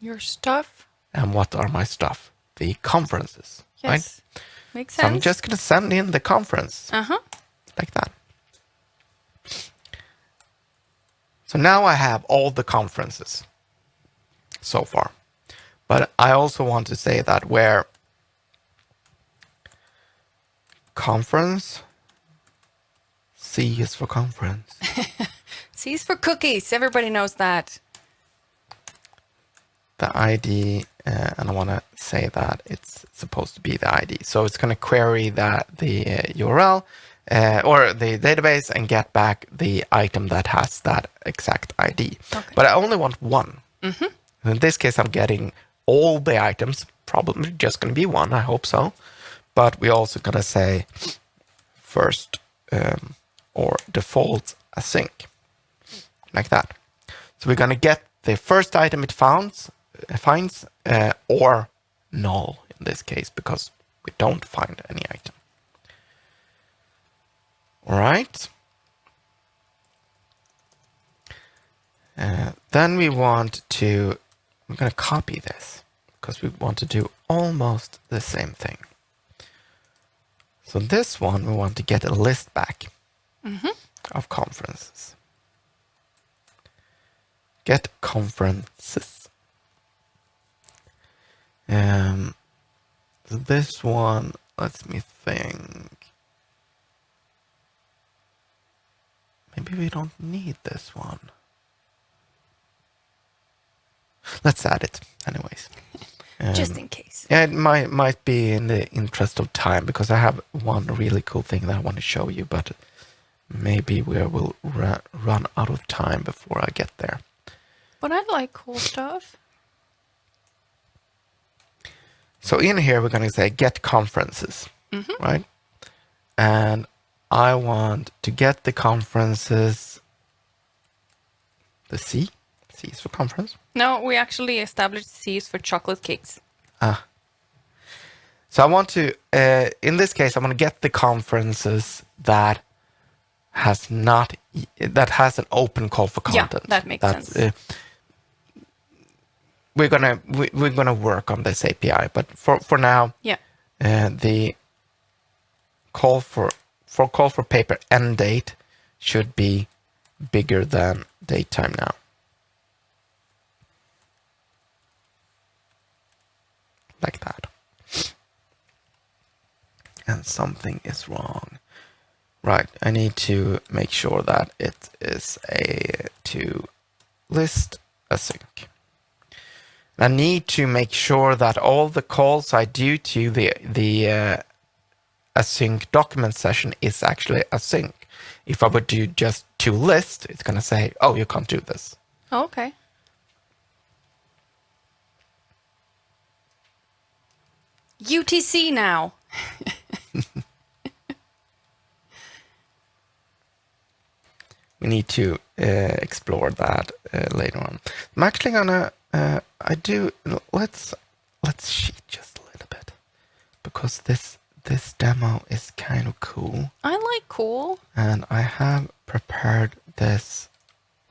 Your stuff. And what are my stuff? The conferences, yes. Right? Makes sense. So I'm just going to send in the conference. Like that. So now I have all the conferences so far. But I also want to say that where conference, C is for conference. C is for cookies. Everybody knows that. The ID, and I want to say that it's supposed to be the ID. So it's going to query the URL or the database and get back the item that has that exact ID. Okay. But I only want one. In this case, I'm getting all the items, probably just going to be one. I hope so. But we're also going to say first or default async, like that. So we're going to get the first item it finds or null in this case, because we don't find any item. All right. Then we're going to copy this because we want to do almost the same thing. So this one, we want to get a list back of conferences. Get conferences. So this one, let me think. Maybe we don't need this one. Let's add it anyways. Just in case. Yeah, it might be in the interest of time because I have one really cool thing that I want to show you, but maybe we will run out of time before I get there. But I like cool stuff. So in here, we're going to say get conferences, right? And I want to get the conferences, the C is for conference. No, we actually established C's for chocolate cakes. So I want to, in this case, I want to get the conferences that has an open call for content. Yeah, that makes sense. We're gonna work on this API, but for now, the call for paper end date should be bigger than date time now. Like that. And something is wrong. Right, I need to make sure that it is to list async. I need to make sure that all the calls I do to the async document session is actually async. If I would do just to list, it's going to say, oh, you can't do this. Oh, okay. UTC now. We need to explore that later on. I'm actually gonna let's cheat just a little bit because this demo is kind of cool. I like cool. And I have prepared this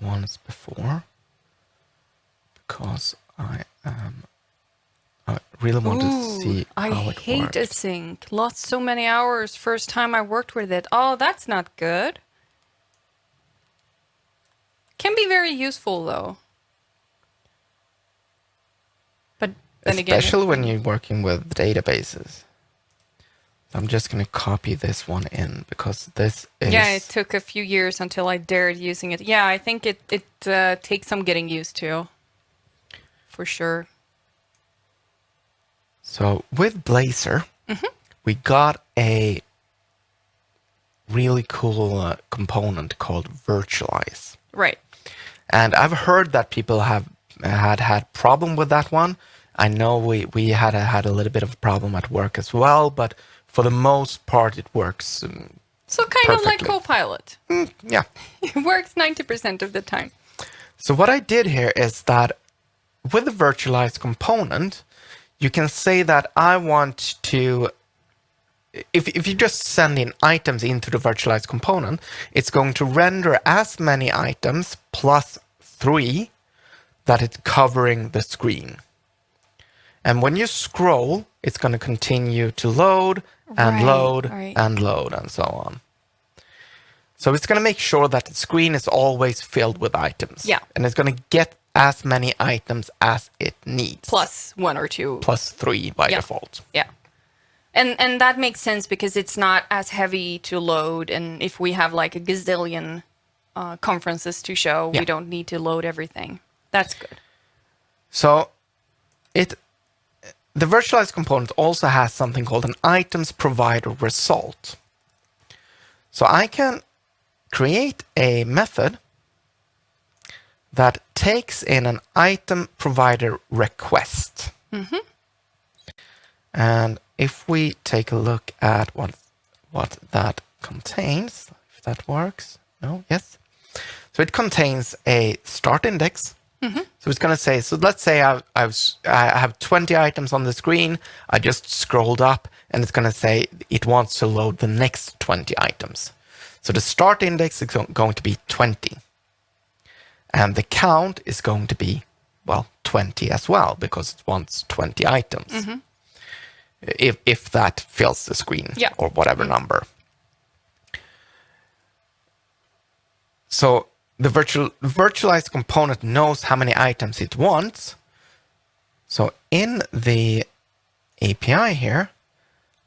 once before because I really want to see how it works. I hate async. Lost so many hours first time I worked with it. Oh, that's not good. Can be very useful though. But then again, especially when you're working with databases. I'm just going to copy this one in because this is... Yeah, it took a few years until I dared using it. Yeah, I think it takes some getting used to. For sure. So with Blazor, we got a really cool component called Virtualize. Right. And I've heard that people have had problem with that one. I know we had a little bit of a problem at work as well, but for the most part, it works so kind of like Copilot. Yeah. It works 90% of the time. So what I did here is that with the Virtualize component, you can say that I want to... If you just send in items into the Virtualize component, it's going to render as many items plus 3 that it's covering the screen. And when you scroll, it's going to continue to load and load and load and so on. So it's going to make sure that the screen is always filled with items. Yeah. And it's going to get as many items as it needs. Plus 1 or 2. Plus 3 by default. Yeah. And that makes sense because it's not as heavy to load. And if we have like a gazillion conferences to show, we don't need to load everything. That's good. So the Virtualize component also has something called an items provider result. So I can create a method that takes in an item provider request. And if we take a look at what that contains, if that works, no, yes. So it contains a start index. So it's going to say, so let's say I have 20 items on the screen. I just scrolled up and it's going to say it wants to load the next 20 items. So the start index is going to be 20. And the count is going to be, well, 20 as well, because it wants 20 items. If that fills the screen, or whatever number. So the virtualized component knows how many items it wants. So in the API here,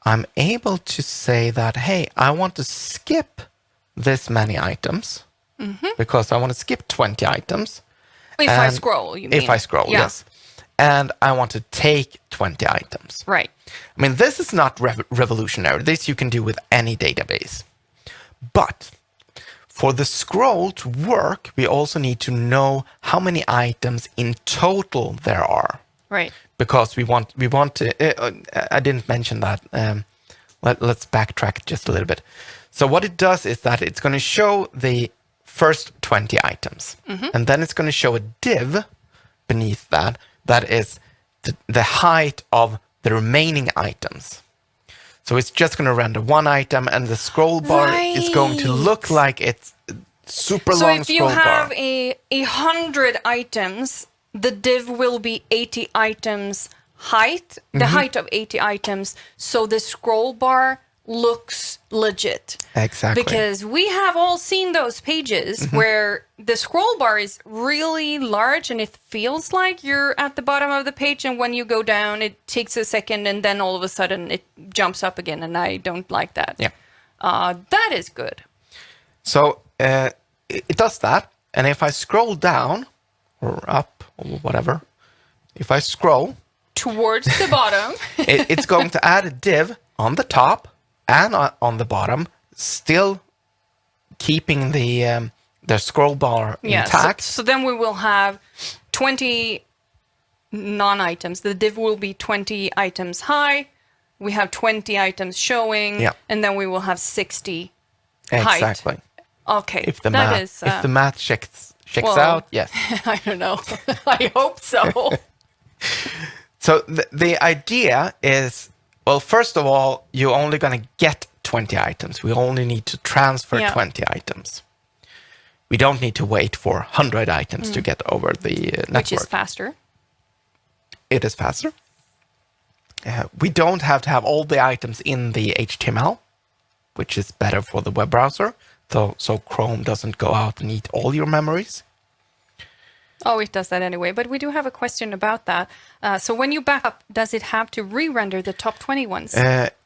I'm able to say that, hey, I want to skip this many items because I want to skip 20 items. If I scroll, you mean? If I scroll, yes. And I want to take 20 items. Right. I mean, this is not revolutionary. This you can do with any database. But for the scroll to work, we also need to know how many items in total there are. Right. Because we want to, I didn't mention that. Let's backtrack just a little bit. So what it does is that it's going to show the first 20 items. And then it's going to show a div beneath that is the height of the remaining items. So it's just going to render one item, and the scroll bar is going to look like it's super long scroll bar. So if you have 100 items, the div will be 80 items height, the height of 80 items, so the scroll bar looks legit. Exactly. Because we have all seen those pages where the scroll bar is really large and it feels like you're at the bottom of the page, and when you go down it takes a second and then all of a sudden it jumps up again, and I don't like that. Yeah. That is good. So it does that, and if I scroll down or up or whatever, if I scroll towards the bottom, it's going to add a div on the top and on the bottom, still keeping the scroll bar intact. So then we will have 20 non-items. The div will be 20 items high. We have 20 items showing, and then we will have 60 height. Exactly. Okay. If the math checks out, yes. I don't know. I hope so. So the idea is, well, first of all, you're only going to get 20 items. We only need to transfer 20 items. We don't need to wait for 100 items to get over the network. Which is faster. It is faster. We don't have to have all the items in the HTML, which is better for the web browser. So Chrome doesn't go out and eat all your memories. Oh, it does that anyway. But we do have a question about that. So when you back up, does it have to re-render the top 20 ones?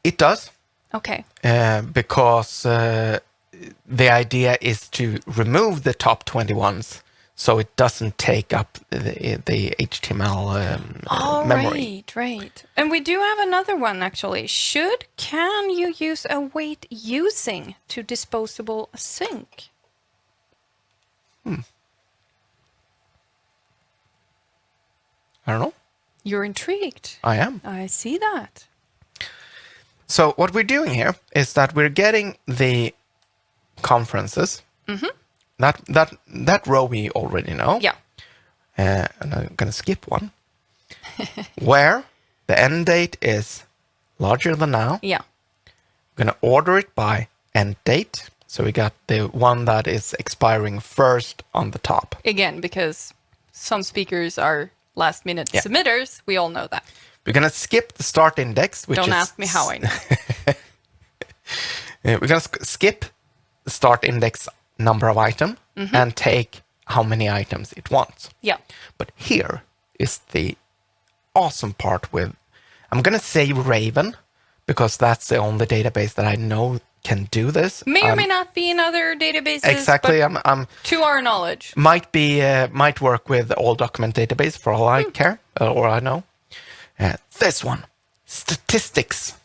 It does. Okay. Because the idea is to remove the top 20 ones so it doesn't take up the HTML memory. Right. And we do have another one, actually. Can you use await using to disposable sync? I don't know. You're intrigued. I am. I see that. So what we're doing here is that we're getting the conferences. That row we already know. Yeah. And I'm going to skip one. Where the end date is larger than now. Yeah. I'm going to order it by end date. So we got the one that is expiring first on the top. Again, because some speakers are last-minute submitters. We all know that. We're going to skip the start index, which Don't ask me how I know. We're going to skip the start index number of item and take how many items it wants. Yeah. But here is the awesome part with, I'm going to say Raven, because that's the only database that I know can do this. May or may not be in other databases. Exactly. But I'm to our knowledge. Might work with all document database for all I care or I know. This one, statistics.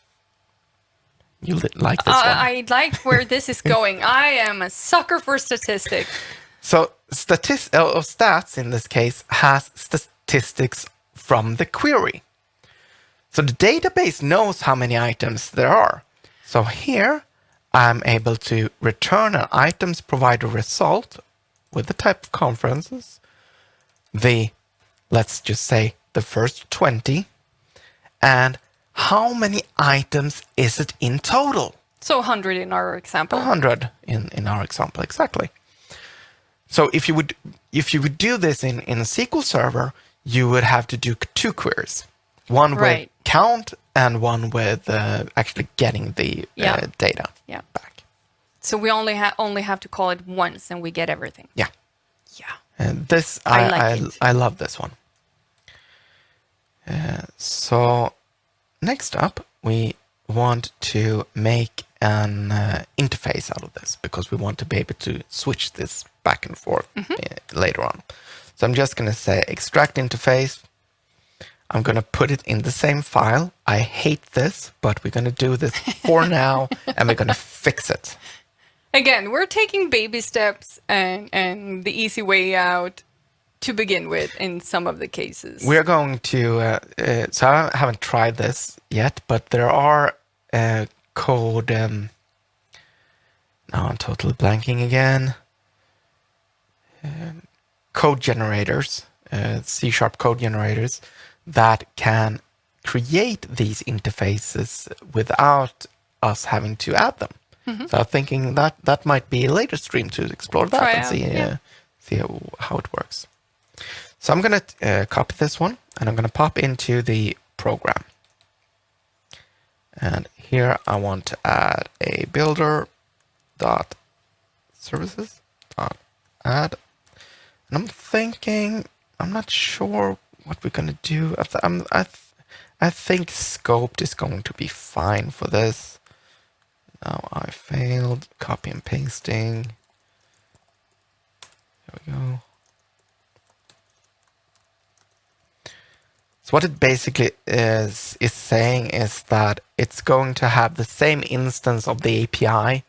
You like this one? I like where this is going. I am a sucker for statistics. So stats in this case has statistics from the query. So the database knows how many items there are. So here I'm able to return an items provider result with the type of conferences, let's just say the first 20, and how many items is it in total? So 100 in our example. 100 in our example, exactly. So if you would do this in a SQL Server, you would have to do 2 queries, one with Right. count and one with actually getting the data back. So we only have to call it once, and we get everything. Yeah. Yeah. And this I like it. I love this one. So next up, we want to make an interface out of this because we want to be able to switch this back and forth later on. So I'm just going to say extract interface. I'm going to put it in the same file. I hate this, but we're going to do this for now, and we're going to fix it. Again, we're taking baby steps and the easy way out to begin with in some of the cases. We're going to, so I haven't tried this yet, but there are code, now I'm totally blanking again, code generators, C# code generators that can create these interfaces without us having to add them. So I'm thinking that might be a later stream to explore that and see how it works. So I'm going to copy this one, and I'm going to pop into the program. And here I want to add a builder dot services dot add. And I'm thinking, I'm not sure what we're going to do. I think scoped is going to be fine for this. Now I failed copy and pasting. There we go. So what it basically is saying is that it's going to have the same instance of the API,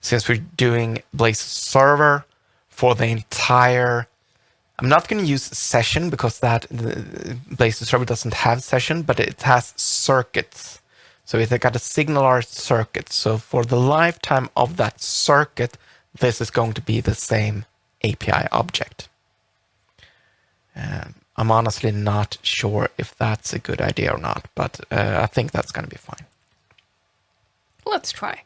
since we're doing Blazor server for the entire. I'm not going to use session because that Blazor server doesn't have session, but it has circuits. So it's got a signaler circuit. So for the lifetime of that circuit, this is going to be the same API object. I'm honestly not sure if that's a good idea or not, but I think that's going to be fine. Let's try.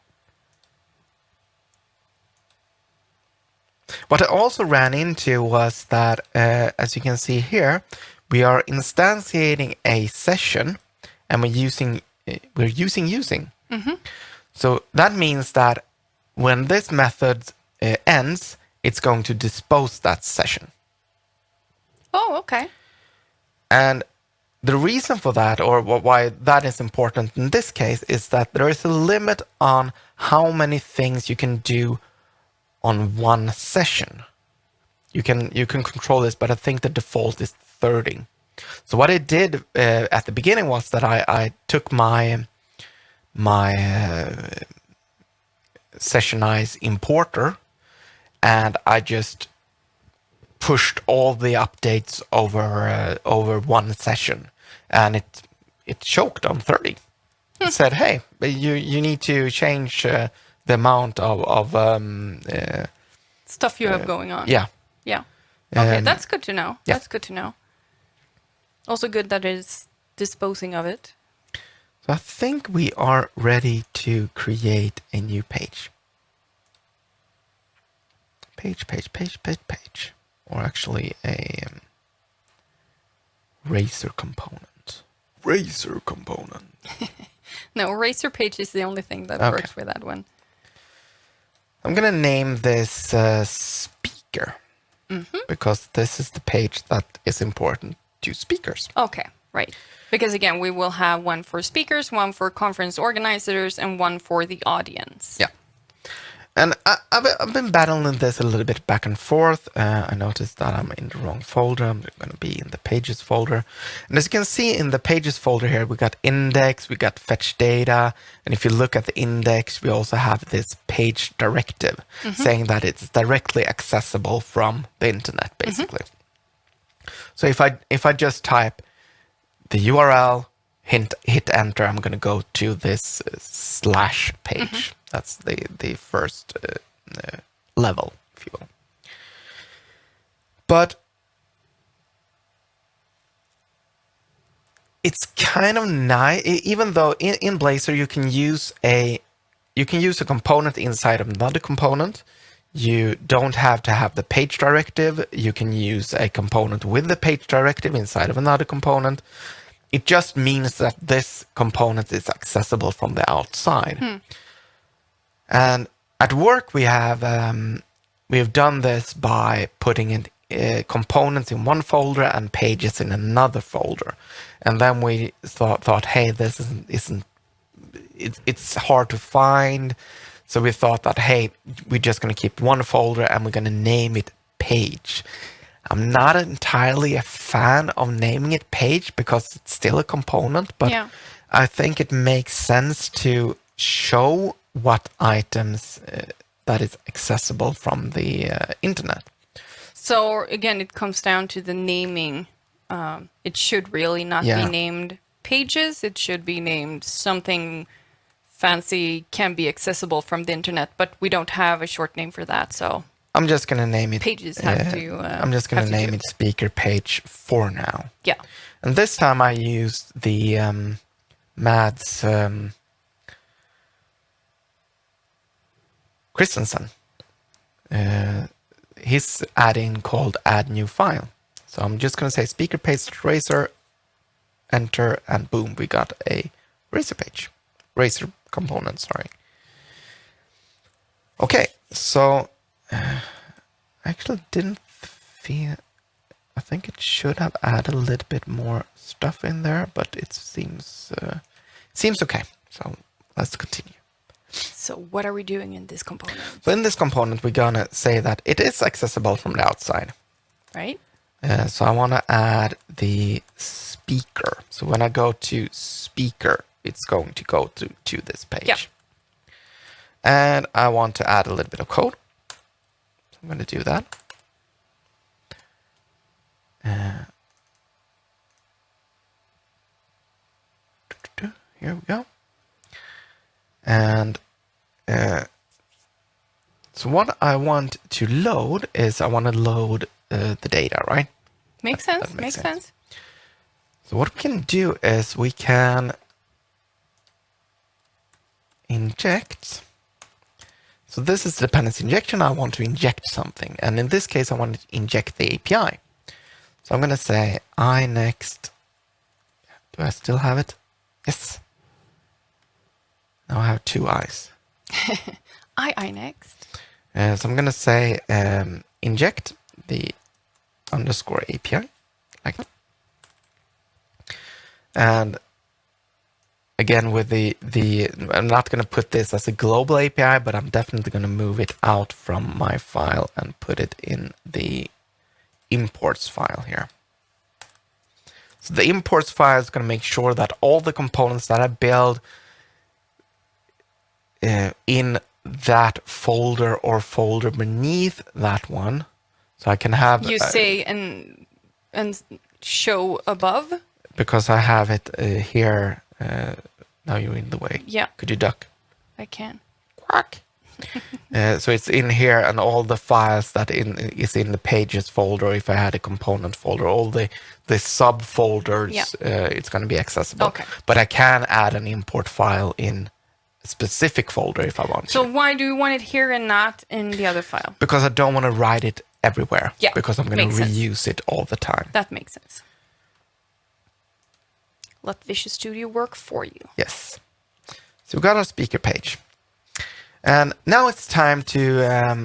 What I also ran into was that, as you can see here, we are instantiating a session, and we're using. So that means that when this method ends, it's going to dispose that session. Oh, okay. And the reason for that, or why that is important in this case, is that there is a limit on how many things you can do on one session. You can control this, but I think the default is 30. So what I did at the beginning was that I took my Sessionize importer, and I just pushed all the updates over one session, and it choked on 30. It said, "Hey, you need to change the amount of stuff you have going on." Yeah. Yeah. Okay, that's good to know. Yeah. That's good to know. Also good that it's disposing of it. So I think we are ready to create a new page. Page. Or actually a Razor component. Razor component. No, Razor page is the only thing that works for that one. I'm going to name this speaker. Because this is the page that is important to speakers. Okay, right. Because again, we will have one for speakers, one for conference organizers, and one for the audience. Yeah. And I've been battling this a little bit back and forth. I noticed that I'm in the wrong folder. I'm going to be in the pages folder. And as you can see in the pages folder here, we got index, we got fetch data. And if you look at the index, we also have this page directive saying that it's directly accessible from the internet, basically. So if I just type the URL, hit enter, I'm going to go to this slash page. That's the first level, if you will. But it's kind of nice, even though in Blazor you can use a component inside of another component. You don't have to have the page directive. You can use a component with the page directive inside of another component. It just means that this component is accessible from the outside. And at work, we have done this by putting in components in one folder and pages in another folder. And then we thought, hey, this it's hard to find. So we thought that, hey, we're just going to keep one folder and we're going to name it page. I'm not entirely a fan of naming it page because it's still a component, but I think it makes sense to show what items that is accessible from the internet. So again, it comes down to the naming. It should really not be named pages. It should be named something fancy, can be accessible from the internet, but we don't have a short name for that. So I'm just going to name it. Pages have to. I'm just going to name it speaker page for now. Yeah. And this time I used the Mads Christensen. His add-in called add new file. So I'm just going to say speaker page Razor, enter, and boom, we got a Razor page. Razor component, sorry. Okay, so I actually didn't feel, I think it should have added a little bit more stuff in there, but it seems okay. So let's continue. So what are we doing in this component? So in this component, we're gonna say that it is accessible from the outside. Right. So I want to add the speaker. So when I go to speaker, it's going to go to this page. Yeah. And I want to add a little bit of code. So I'm going to do that. Here we go. And so what I want to load is I want to load the data, right? Makes sense. Makes sense. So what we can do is we can inject. So this is dependency injection. I want to inject something. And in this case, I want to inject the API. So I'm going to say iNext. Do I still have it? Yes. Now I have two I's. iNext. So I'm going to say inject the underscore API, like that. And again, with the I'm not going to put this as a global API, but I'm definitely going to move it out from my file and put it in the imports file here. So the imports file is going to make sure that all the components that I build in that folder or folder beneath that one. So I can have... You say and show above? Because I have it here. Now you're in the way. Yeah. Could you duck? I can. Quack. So it's in here, and all the files that is in the pages folder. If I had a component folder, all the subfolders, it's going to be accessible. Okay. But I can add an import file in a specific folder if I want to. So why do you want it here and not in the other file? Because I don't want to write it everywhere. Yeah. Because I'm going to reuse it all the time. That makes sense. Let Visual Studio work for you. Yes. So we got our speaker page. And now it's time to add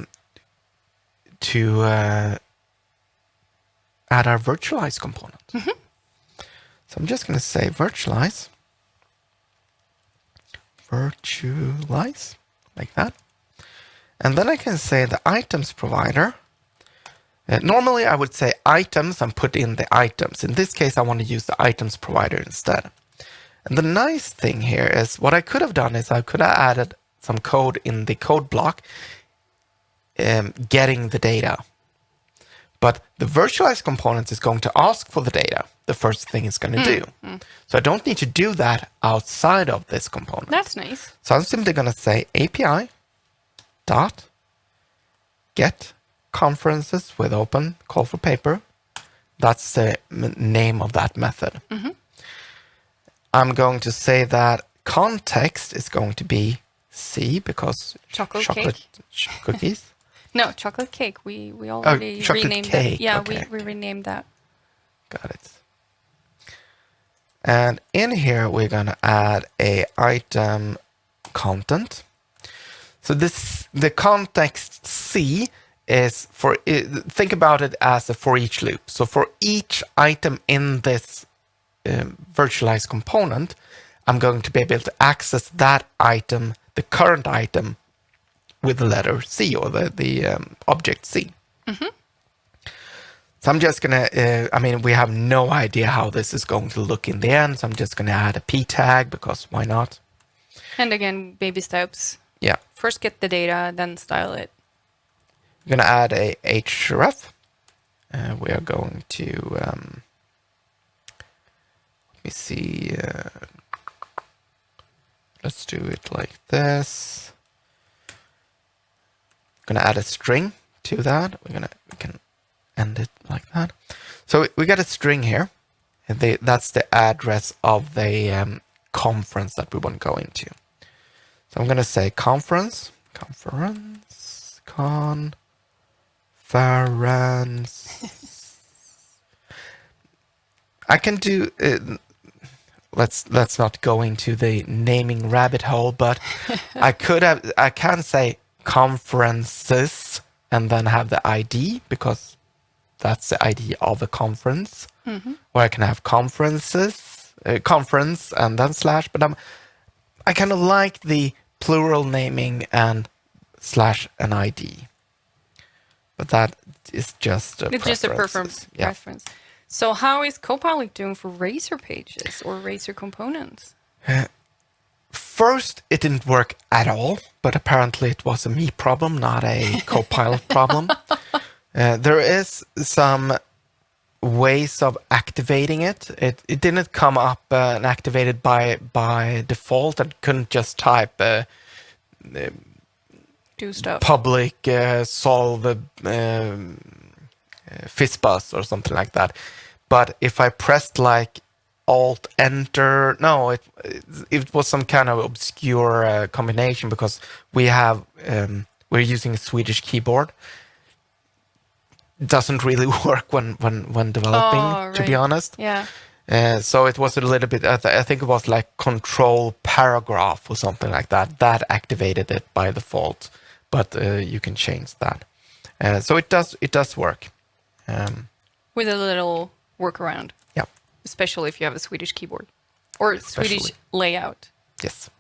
our virtualize component. Mm-hmm. So I'm just going to say virtualize, like that. And then I can say the items provider. Normally I would say items and put in the items. In this case, I want to use the items provider instead. And the nice thing here is what I could have done is I could have added some code in the code block getting the data. But the virtualize component is going to ask for the data. The first thing it's going to do. So I don't need to do that outside of this component. That's nice. So I'm simply going to say API dot get conferences with open call for paper. That's the name of that method. Mm-hmm. I'm going to say that context is going to be C because chocolate cookies. No, chocolate cake. We already chocolate renamed cake. that. Yeah, Okay, we renamed that. got it. And in here, we're going to add a item content. So the context C is for, think about it as a for each loop. So for each item in this virtualize component, I'm going to be able to access that item, the current item, with the letter C or the object C. Mm-hmm. So I'm just going to, we have no idea how this is going to look in the end. So I'm just going to add a P tag because why not? And again, baby steps. Yeah. First get the data, then style it. I'm going to add a href. We are going to, let me see. Let's do it like this. I'm going to add a string to that. We can end it like that. So we got a string here. And that's the address of the conference that we want to go into. So I'm going to say conference. I can do, let's not go into the naming rabbit hole, but I can say conferences and then have the ID because that's the ID of a conference. Mm-hmm. Or I can have conferences, conference and then slash, but I kind of like the plural naming and slash an ID. But that is just a preference. It's just a preference. So how is Copilot doing for Razor pages or Razor components? First, it didn't work at all, but apparently it was a me problem, not a Copilot problem. There is some ways of activating it. It didn't come up and activated by default. I couldn't just type do stuff. Public solve FizzBuzz or something like that. But if I pressed like Alt Enter, no, it was some kind of obscure combination because we're using a Swedish keyboard. Doesn't really work when developing, to be honest. Yeah. So it was a little bit, I think it was like control paragraph or something like that. That activated it by default, but you can change that. So it does work. With a little workaround. Yeah. Especially if you have a Swedish keyboard or Swedish layout. Yes.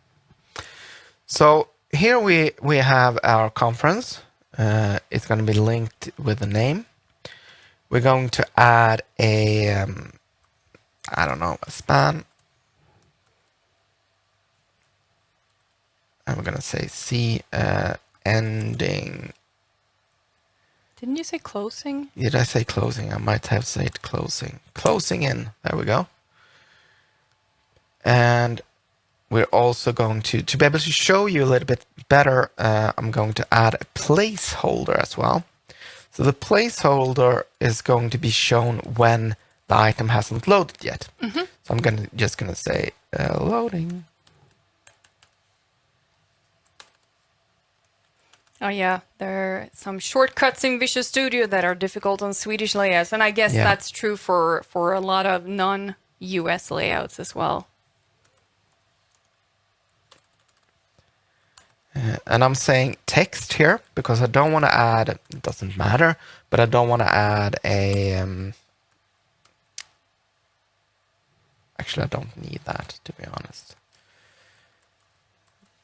So here we have our conference. It's going to be linked with the name. We're going to add a, a span. And we're going to say C ending. Didn't you say closing? Did I say closing? I might have said closing. Closing in. There we go. And we're also going to be able to show you a little bit better, I'm going to add a placeholder as well. So the placeholder is going to be shown when the item hasn't loaded yet. Mm-hmm. So I'm just going to say loading. Oh yeah, there are some shortcuts in Visual Studio that are difficult on Swedish layouts, and I guess that's true for a lot of non-US layouts as well. And I'm saying text here because I don't want to add, it doesn't matter, but I don't want to add a, actually I don't need that, to be honest.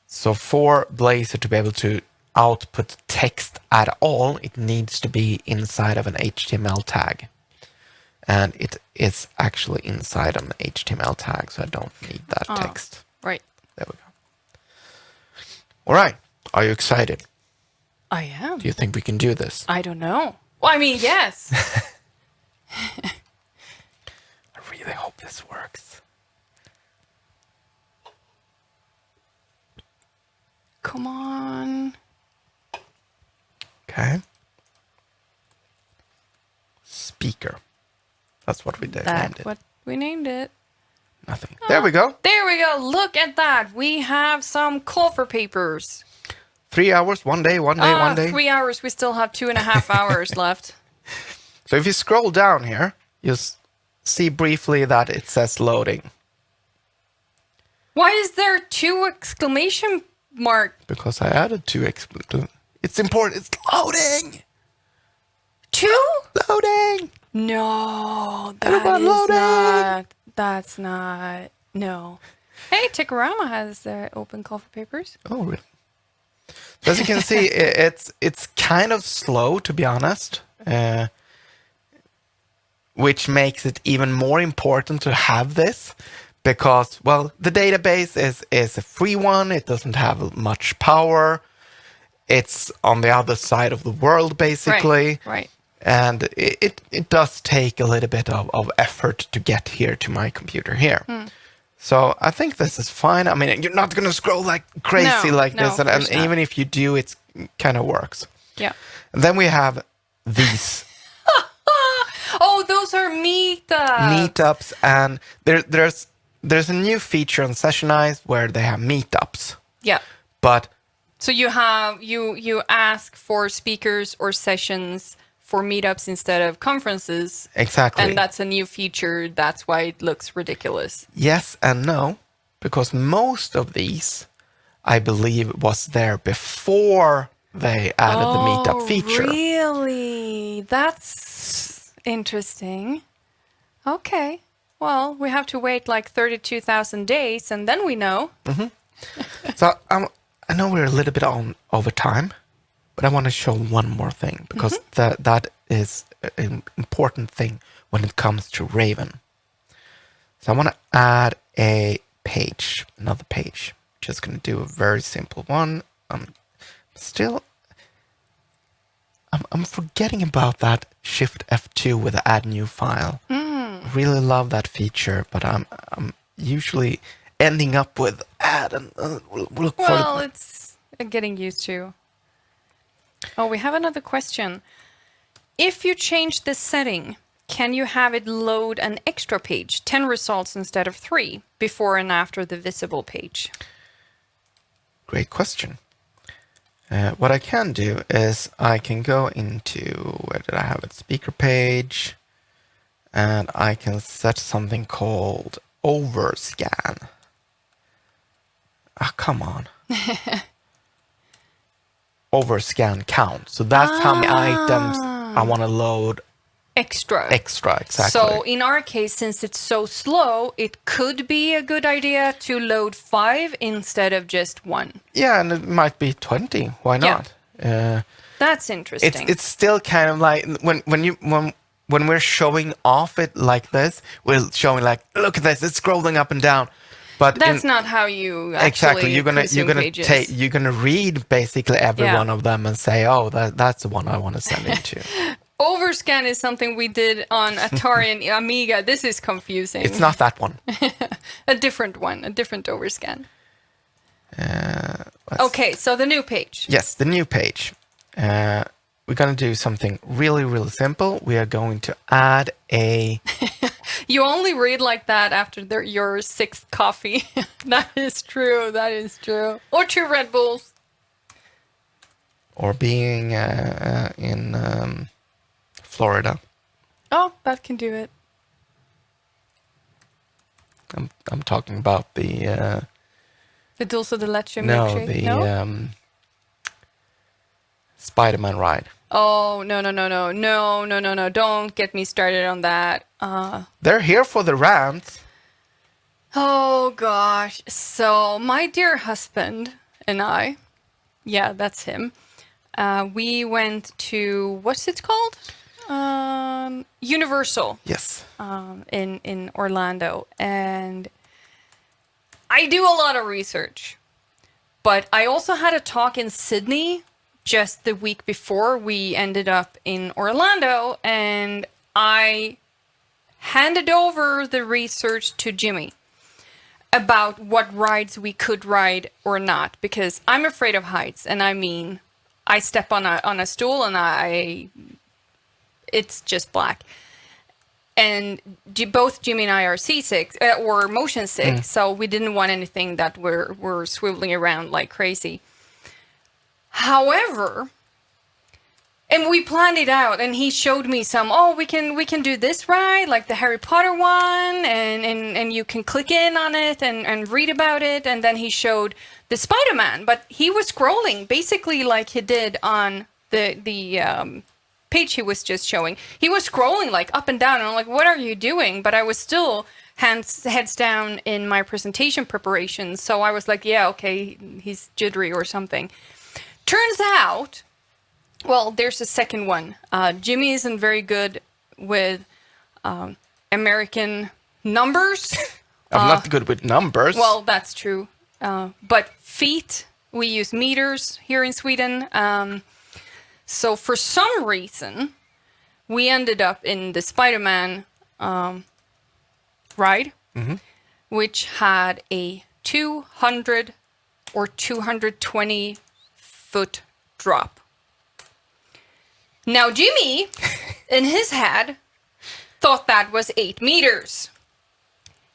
So for Blazor to be able to output text at all, it needs to be inside of an HTML tag. And it is actually inside of an HTML tag, so I don't need that text. Right. There we go. All right. Are you excited? I am. Do you think we can do this? I don't know. Well, I mean, yes. I really hope this works. Come on. Okay. Speaker. That's what we did. That's what we named it. Nothing. There we go. There we go. Look at that. We have some cover papers. 3 hours, one day, one day. 3 hours. We still have 2.5 hours left. So if you scroll down here, you'll see briefly that it says loading. Why is there 2 exclamation mark? Because I added 2 It's important. It's loading. 2? Loading. No, Everyone loading. That's not. No. Hey, Tikorama has their open call for papers. Oh, really? So as you can see, it's kind of slow, to be honest, which makes it even more important to have this because, well, the database is a free one. It doesn't have much power. It's on the other side of the world, basically. Right. And it does take a little bit of effort to get here to my computer here. So I think this is fine. I mean, you're not going to scroll like crazy this. And even if you do, it kind of works. Yeah. And then we have these. Oh, those are meetups. And there's a new feature on Sessionize where they have meetups. Yeah. But so you have you ask for speakers or sessions for meetups instead of conferences. Exactly. And that's a new feature. That's why it looks ridiculous. Yes and no, because most of these, I believe, was there before they added the meetup feature. Really? That's interesting. Okay. Well, we have to wait like 32,000 days, and then we know. So I know we're a little bit on over time, but I want to show one more thing because that is an important thing when it comes to Raven. So I want to add a page, another page. Just going to do a very simple one. I'm forgetting about that Shift F2 with the add new file. Really love that feature, but I'm usually ending up with add and we'll look for it. Well, it's getting used to. Oh, we have another question. If you change the setting, can you have it load an extra page, 10 results instead of 3, before and after the visible page? Great question. What I can do is I can go into, where did I have it? Speaker page. And I can set something called overscan. Ah, come on. Overscan count. So that's how many items I want to load. Extra, exactly. So in our case, since it's so slow, it could be a good idea to load 5 instead of just 1. Yeah, and it might be 20. Why not? That's interesting. It's still kind of like when we're showing off it like this, we're showing like, look at this, it's scrolling up and down. But that's not how you actually you're gonna read basically every one of them and say, oh, that's the one I want to send it to. Overscan is something we did on Atari and Amiga. This is confusing. It's not that one. A different overscan. Okay, so the new page. Yes, the new page. We're going to do something really, really simple. We are going to add a... You only read like that after your 6th coffee. That is true. Or 2 Red Bulls. Or being in Florida. Oh, that can do it. I'm talking about the... The Dulce de Leche milkshake? No, Spider-Man ride. Oh, no. Don't get me started on that. They're here for the rant. Oh, gosh. So, my dear husband and I, yeah, that's him, we went to, what's it called? Universal. Yes. In Orlando. And I do a lot of research. But I also had a talk in Sydney just the week before we ended up in Orlando, and I handed over the research to Jimmy about what rides we could ride or not, because I'm afraid of heights, and I mean, I step on a stool and it's just black. And both Jimmy and I are seasick or motion sick, so we didn't want anything that we're swiveling around like crazy. However, and we planned it out, and he showed me some, we can do this, right? Like the Harry Potter one, and you can click in on it and read about it. And then he showed the Spider-Man, but he was scrolling basically like he did on the page he was just showing. He was scrolling like up and down, and I'm like, what are you doing? But I was still heads down in my presentation preparation. So I was like, yeah, okay, he's jittery or something. Turns out, well, there's a second one. Jimmy isn't very good with American numbers. I'm not good with numbers. Well, that's true. But feet, we use meters here in Sweden. So for some reason, we ended up in the Spider-Man ride, which had a 200 or 220 foot drop. Now, Jimmy, in his head, thought that was 8 meters.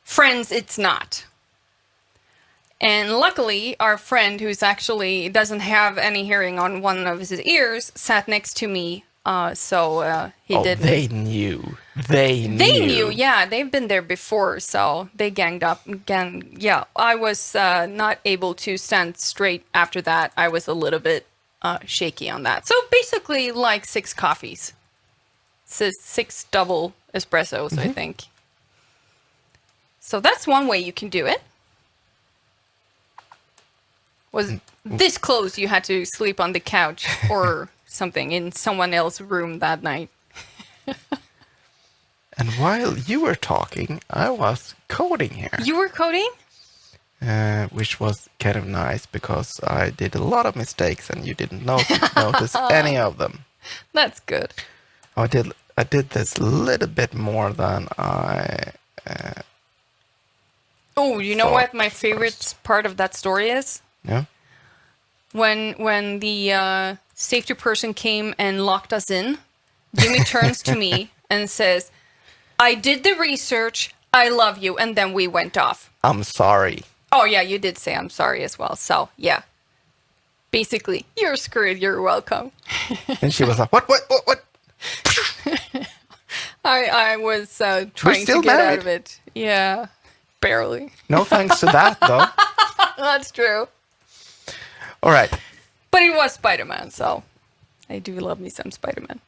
Friends, it's not. And luckily, our friend, who's actually doesn't have any hearing on one of his ears, sat next to me. So he didn't. They knew. They knew. Yeah. They've been there before, so they ganged up. Yeah, I was not able to stand straight after that. I was a little bit shaky on that. So basically, like 6 coffees. So 6 double espressos, I think. So that's one way you can do it. Was this close you had to sleep on the couch or something in someone else's room that night? And while you were talking, I was coding here. You were coding? Which was kind of nice because I did a lot of mistakes and you didn't notice any of them. That's good. I did this a little bit more than I... Oh, you know what my favorite part of that story is? Yeah. When the safety person came and locked us in, Jimmy turns to me and says, I did the research, I love you, and then we went off. I'm sorry. Oh, yeah, you did say I'm sorry as well. So, yeah. Basically, you're screwed, you're welcome. And she was like, what? I was trying to get out of it. Yeah, barely. No thanks to that, though. That's true. All right. But it was Spider-Man, so I do love me some Spider-Man.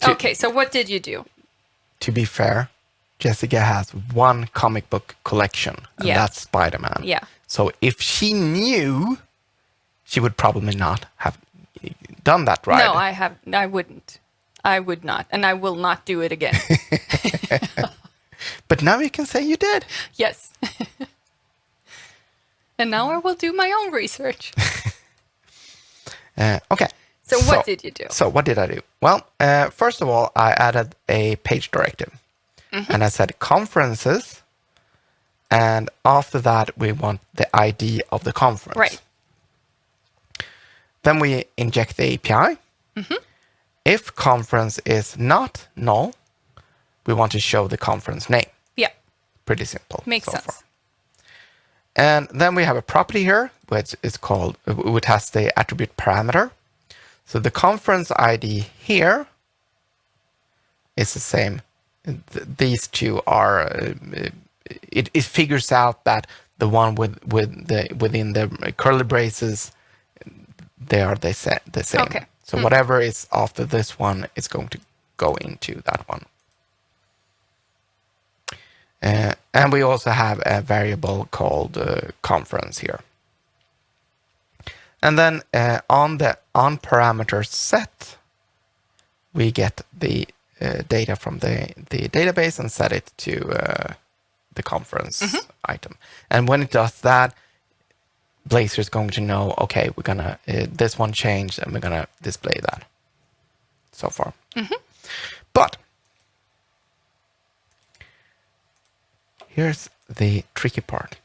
Okay, so what did you do? To be fair, Jessica has one comic book collection, and that's Spider-Man. Yeah. So if she knew, she would probably not have done that, right? No, I wouldn't. I would not, and I will not do it again. But now you can say you did. Yes. And now I will do my own research. Okay. So what did you do? So what did I do? Well, first of all, I added a page directive. And I said conferences. And after that, we want the ID of the conference. Right. Then we inject the API. If conference is not null, we want to show the conference name. Yeah. Pretty simple. Makes sense. Far. And then we have a property here, which has the attribute parameter. So the conference ID here is the same. These two are, it figures out that the one within the curly braces, they are the same. Okay. So whatever is after this one is going to go into that one. And we also have a variable called conference here. And then on the onParameter set, we get the data from the database and set it to the conference item. And when it does that, Blazor is going to know, okay, we're gonna this one changed, and we're gonna display that. So far, but here's the tricky part.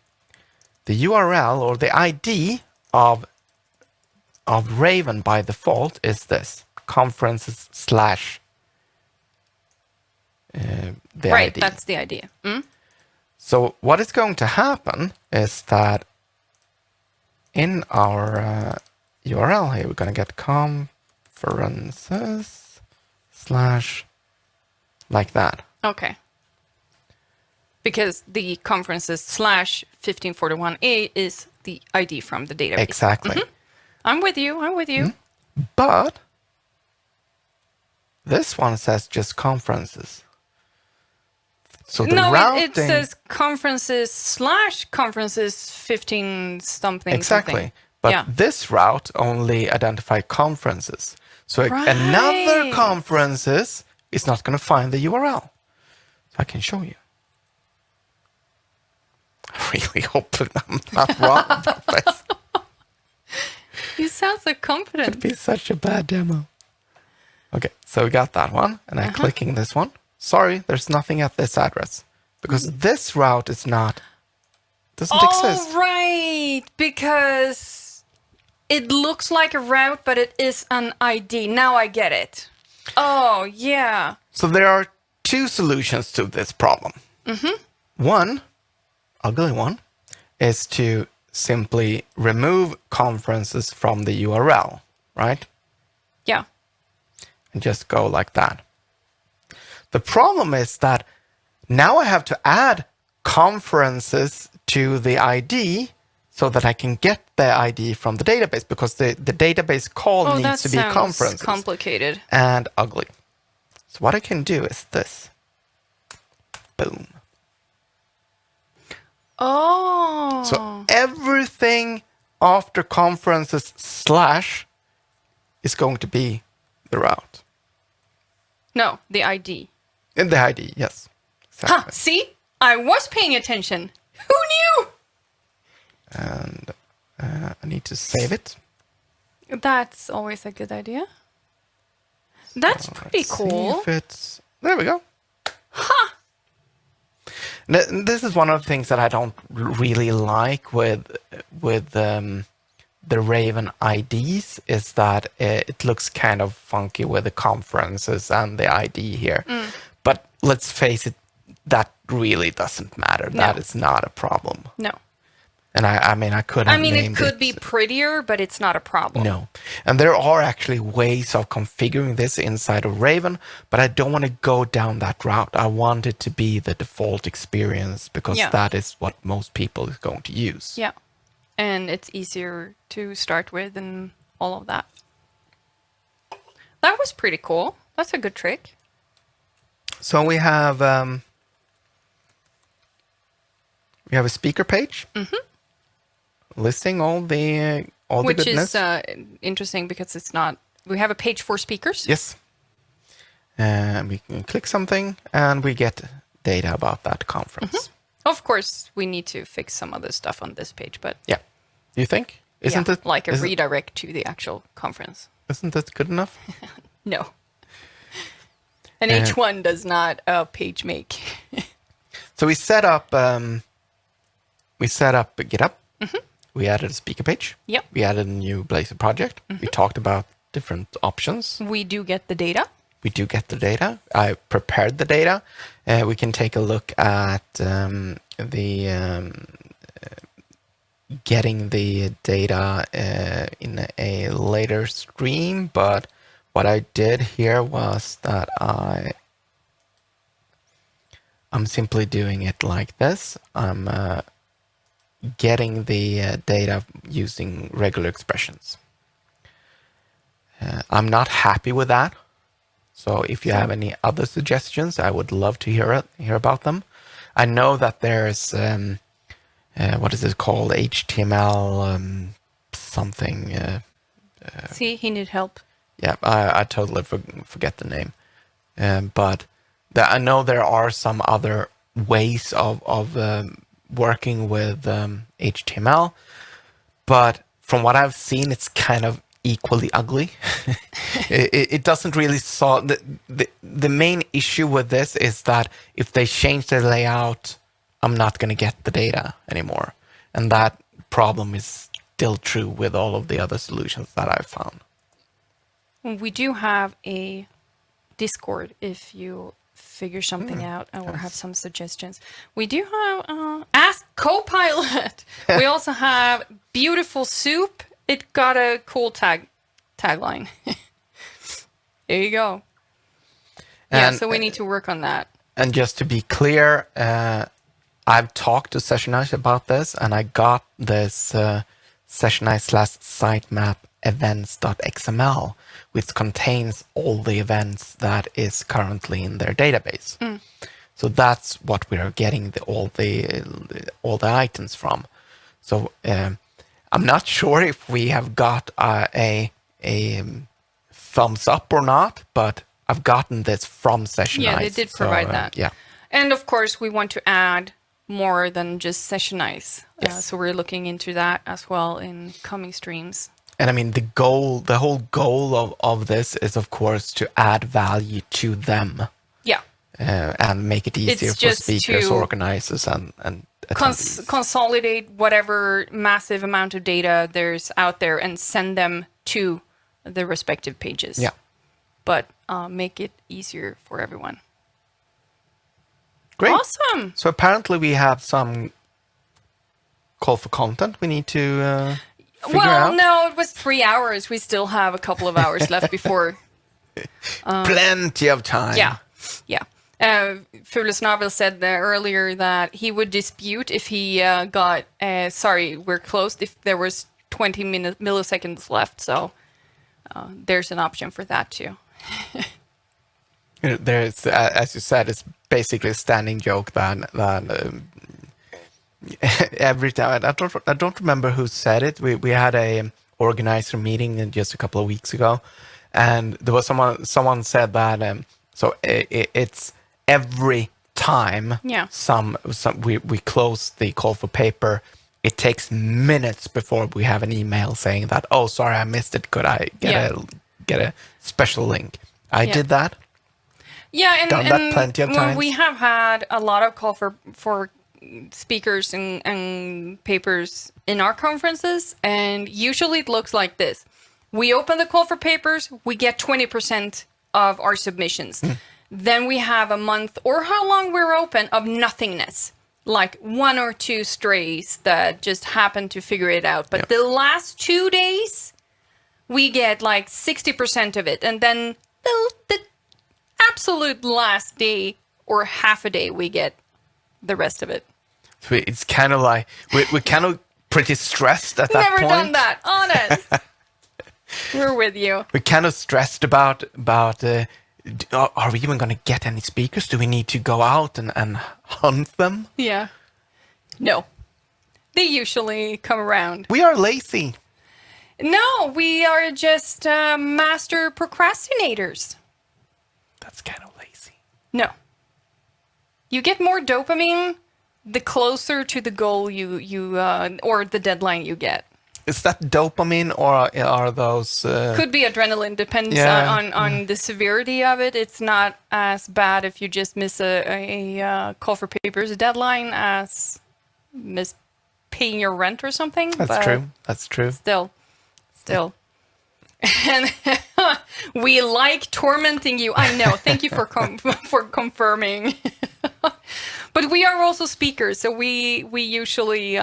The URL or the ID of Raven by default is this conferences / the right, ID. that's the idea. So what is going to happen is that in our URL here, we're going to get conferences / like that. Okay. Because the conferences /1541A is the ID from the database. Exactly. I'm with you. I'm with you. But this one says just conferences. So the No, routing... it says conferences /conferences 15 something. Exactly. Something. But yeah. this route only identifies conferences. So another conferences is not going to find the URL. So I can show you. I really hope I'm not wrong about this. You sound so confident. It'd be such a bad demo. Okay, so we got that one, and I'm clicking this one. Sorry, there's nothing at this address because this route is doesn't exist. Oh, right, because it looks like a route, but it is an ID. Now I get it. Oh, yeah. So there are two solutions to this problem. One, ugly one, is to simply remove conferences from the URL, right? Yeah. And just go like that. The problem is that now I have to add conferences to the ID so that I can get the ID from the database because the database call needs to be conferences. Complicated. And ugly. So what I can do is this. Boom. Oh. So everything after conferences / is going to be the route. No, the ID. In the ID, yes. Exactly. Huh, see? I was paying attention. Who knew? And I need to save it. That's always a good idea. That's pretty cool. See if it's... There we go. Ha! This is one of the things that I don't really like with the Raven IDs is that it looks kind of funky with the conferences and the ID here. But let's face it, that really doesn't matter. No. That is not a problem. No. And I mean, I could have named it could be prettier, but it's not a problem. No. And there are actually ways of configuring this inside of Raven, but I don't want to go down that route. I want it to be the default experience because that is what most people is going to use. Yeah. And it's easier to start with and all of that. That was pretty cool. That's a good trick. So we have a speaker page. Listing all the goodness. Which is interesting because it's not... We have a page for speakers. Yes. And we can click something and we get data about that conference. Of course, we need to fix some other stuff on this page, but... Yeah. You think? Isn't it? Like a redirect to the actual conference. Isn't that good enough? No. And H1 does not page make. So we set up GitHub. We added a speaker page. Yep. We added a new Blazor project. We talked about different options. We do get the data. We do get the data. I prepared the data. We can take a look at getting the data in a later stream, but what I did here was that I'm simply doing it like this. I'm getting the data using regular expressions. I'm not happy with that. So if you have any other suggestions, I would love to hear about them. I know that there's what is it called? HTML something. See, he need help. Yeah, I totally forget the name. But I know there are some other ways of working with HTML. But from what I've seen, it's kind of equally ugly. It doesn't really solve... The main issue with this is that if they change the layout, I'm not going to get the data anymore. And that problem is still true with all of the other solutions that I've found. We do have a Discord if you figure something out or have some suggestions. We do have Ask Copilot. We also have Beautiful Soup. It got a cool tagline. There you go. Yeah, so we need to work on that. And just to be clear, I've talked to Sessionize about this, and I got this Sessionize/sitemap events.xml, which contains all the events that is currently in their database. So that's what we are getting all the items from. So I'm not sure if we have got a thumbs up or not, but I've gotten this from Sessionize. Yeah, they did provide that. Yeah. And of course, we want to add more than just Sessionize. Yes. So we're looking into that as well in coming streams. And I mean, the whole goal of this is, of course, to add value to them. Yeah. And make it easier It's for just speakers, to organizers, and attendees. Consolidate whatever massive amount of data there's out there and send them to the respective pages. Yeah. But make it easier for everyone. Great. Awesome. So apparently we have some call for content we need to figure out. No, it was 3 hours. We still have a couple of hours left before. Plenty of time. Yeah. Fulesnavel said earlier that he would dispute if he got, sorry, we're closed, if there was 20 milliseconds left. So there's an option for that too. There's, as you said, it's basically a standing joke that every time, I don't remember who said it. We had a organizer meeting just a couple of weeks ago, and there was someone said that so it's every time we close the call for paper, it takes minutes before we have an email saying that, oh, sorry, I missed it. Could I get a special link? I did that. Yeah, and done that plenty of times. We have had a lot of call for speakers and papers in our conferences, and usually it looks like this. We open the call for papers, we get 20% of our submissions. Then we have a month or how long we're open of nothingness, like 1 or 2 strays that just happen to figure it out. But the last 2 days, we get like 60% of it. And then the absolute last day or half a day, we get the rest of it. So it's kind of like, we're kind of pretty stressed at that point. Never done that, honest. We're with you. We're kind of stressed about are we even going to get any speakers? Do we need to go out and hunt them? Yeah. No. They usually come around. We are lazy. No, we are just master procrastinators. That's kind of lazy. No. You get more dopamine the closer to the goal you or the deadline you get. Is that dopamine or are those... Could be adrenaline, depends on the severity of it. It's not as bad if you just miss a call for papers deadline as miss paying your rent or something. That's true. That's true. Still. And we like tormenting you. I know. Thank you for confirming. But we are also speakers, so we usually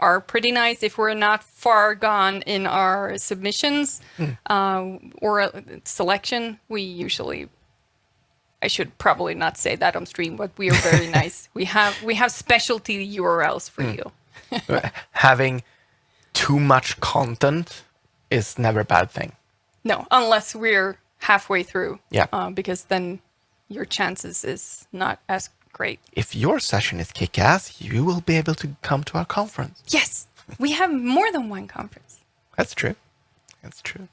are pretty nice if we're not far gone in our submissions or selection. We usually, I should probably not say that on stream, but we are very nice. We have specialty URLs for you. Having too much content is never a bad thing. No, unless we're halfway through. Yeah. Because then your chances is not as great. If your session is kick-ass, you will be able to come to our conference. Yes. We have more than one conference. That's true. That's true.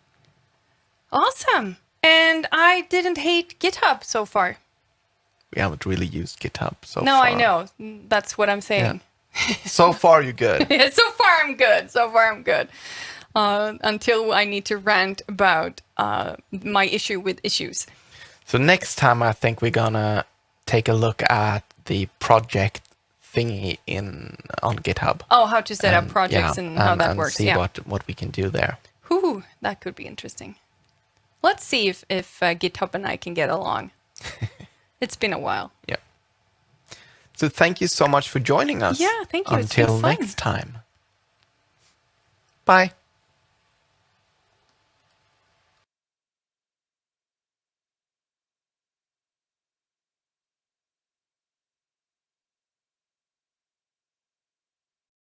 Awesome. And I didn't hate GitHub so far. We haven't really used GitHub so far. No, I know. That's what I'm saying. Yeah. So far, you're good. So far, I'm good. Until I need to rant about my issue with issues. So next time, I think we're gonna take a look at the project thingy on GitHub. Oh, how to set up projects and how that works. See what we can do there. Ooh, that could be interesting. Let's see if GitHub and I can get along. It's been a while. Yeah. So thank you so much for joining us. Yeah, thank you. It's been Until fun. next time. Bye.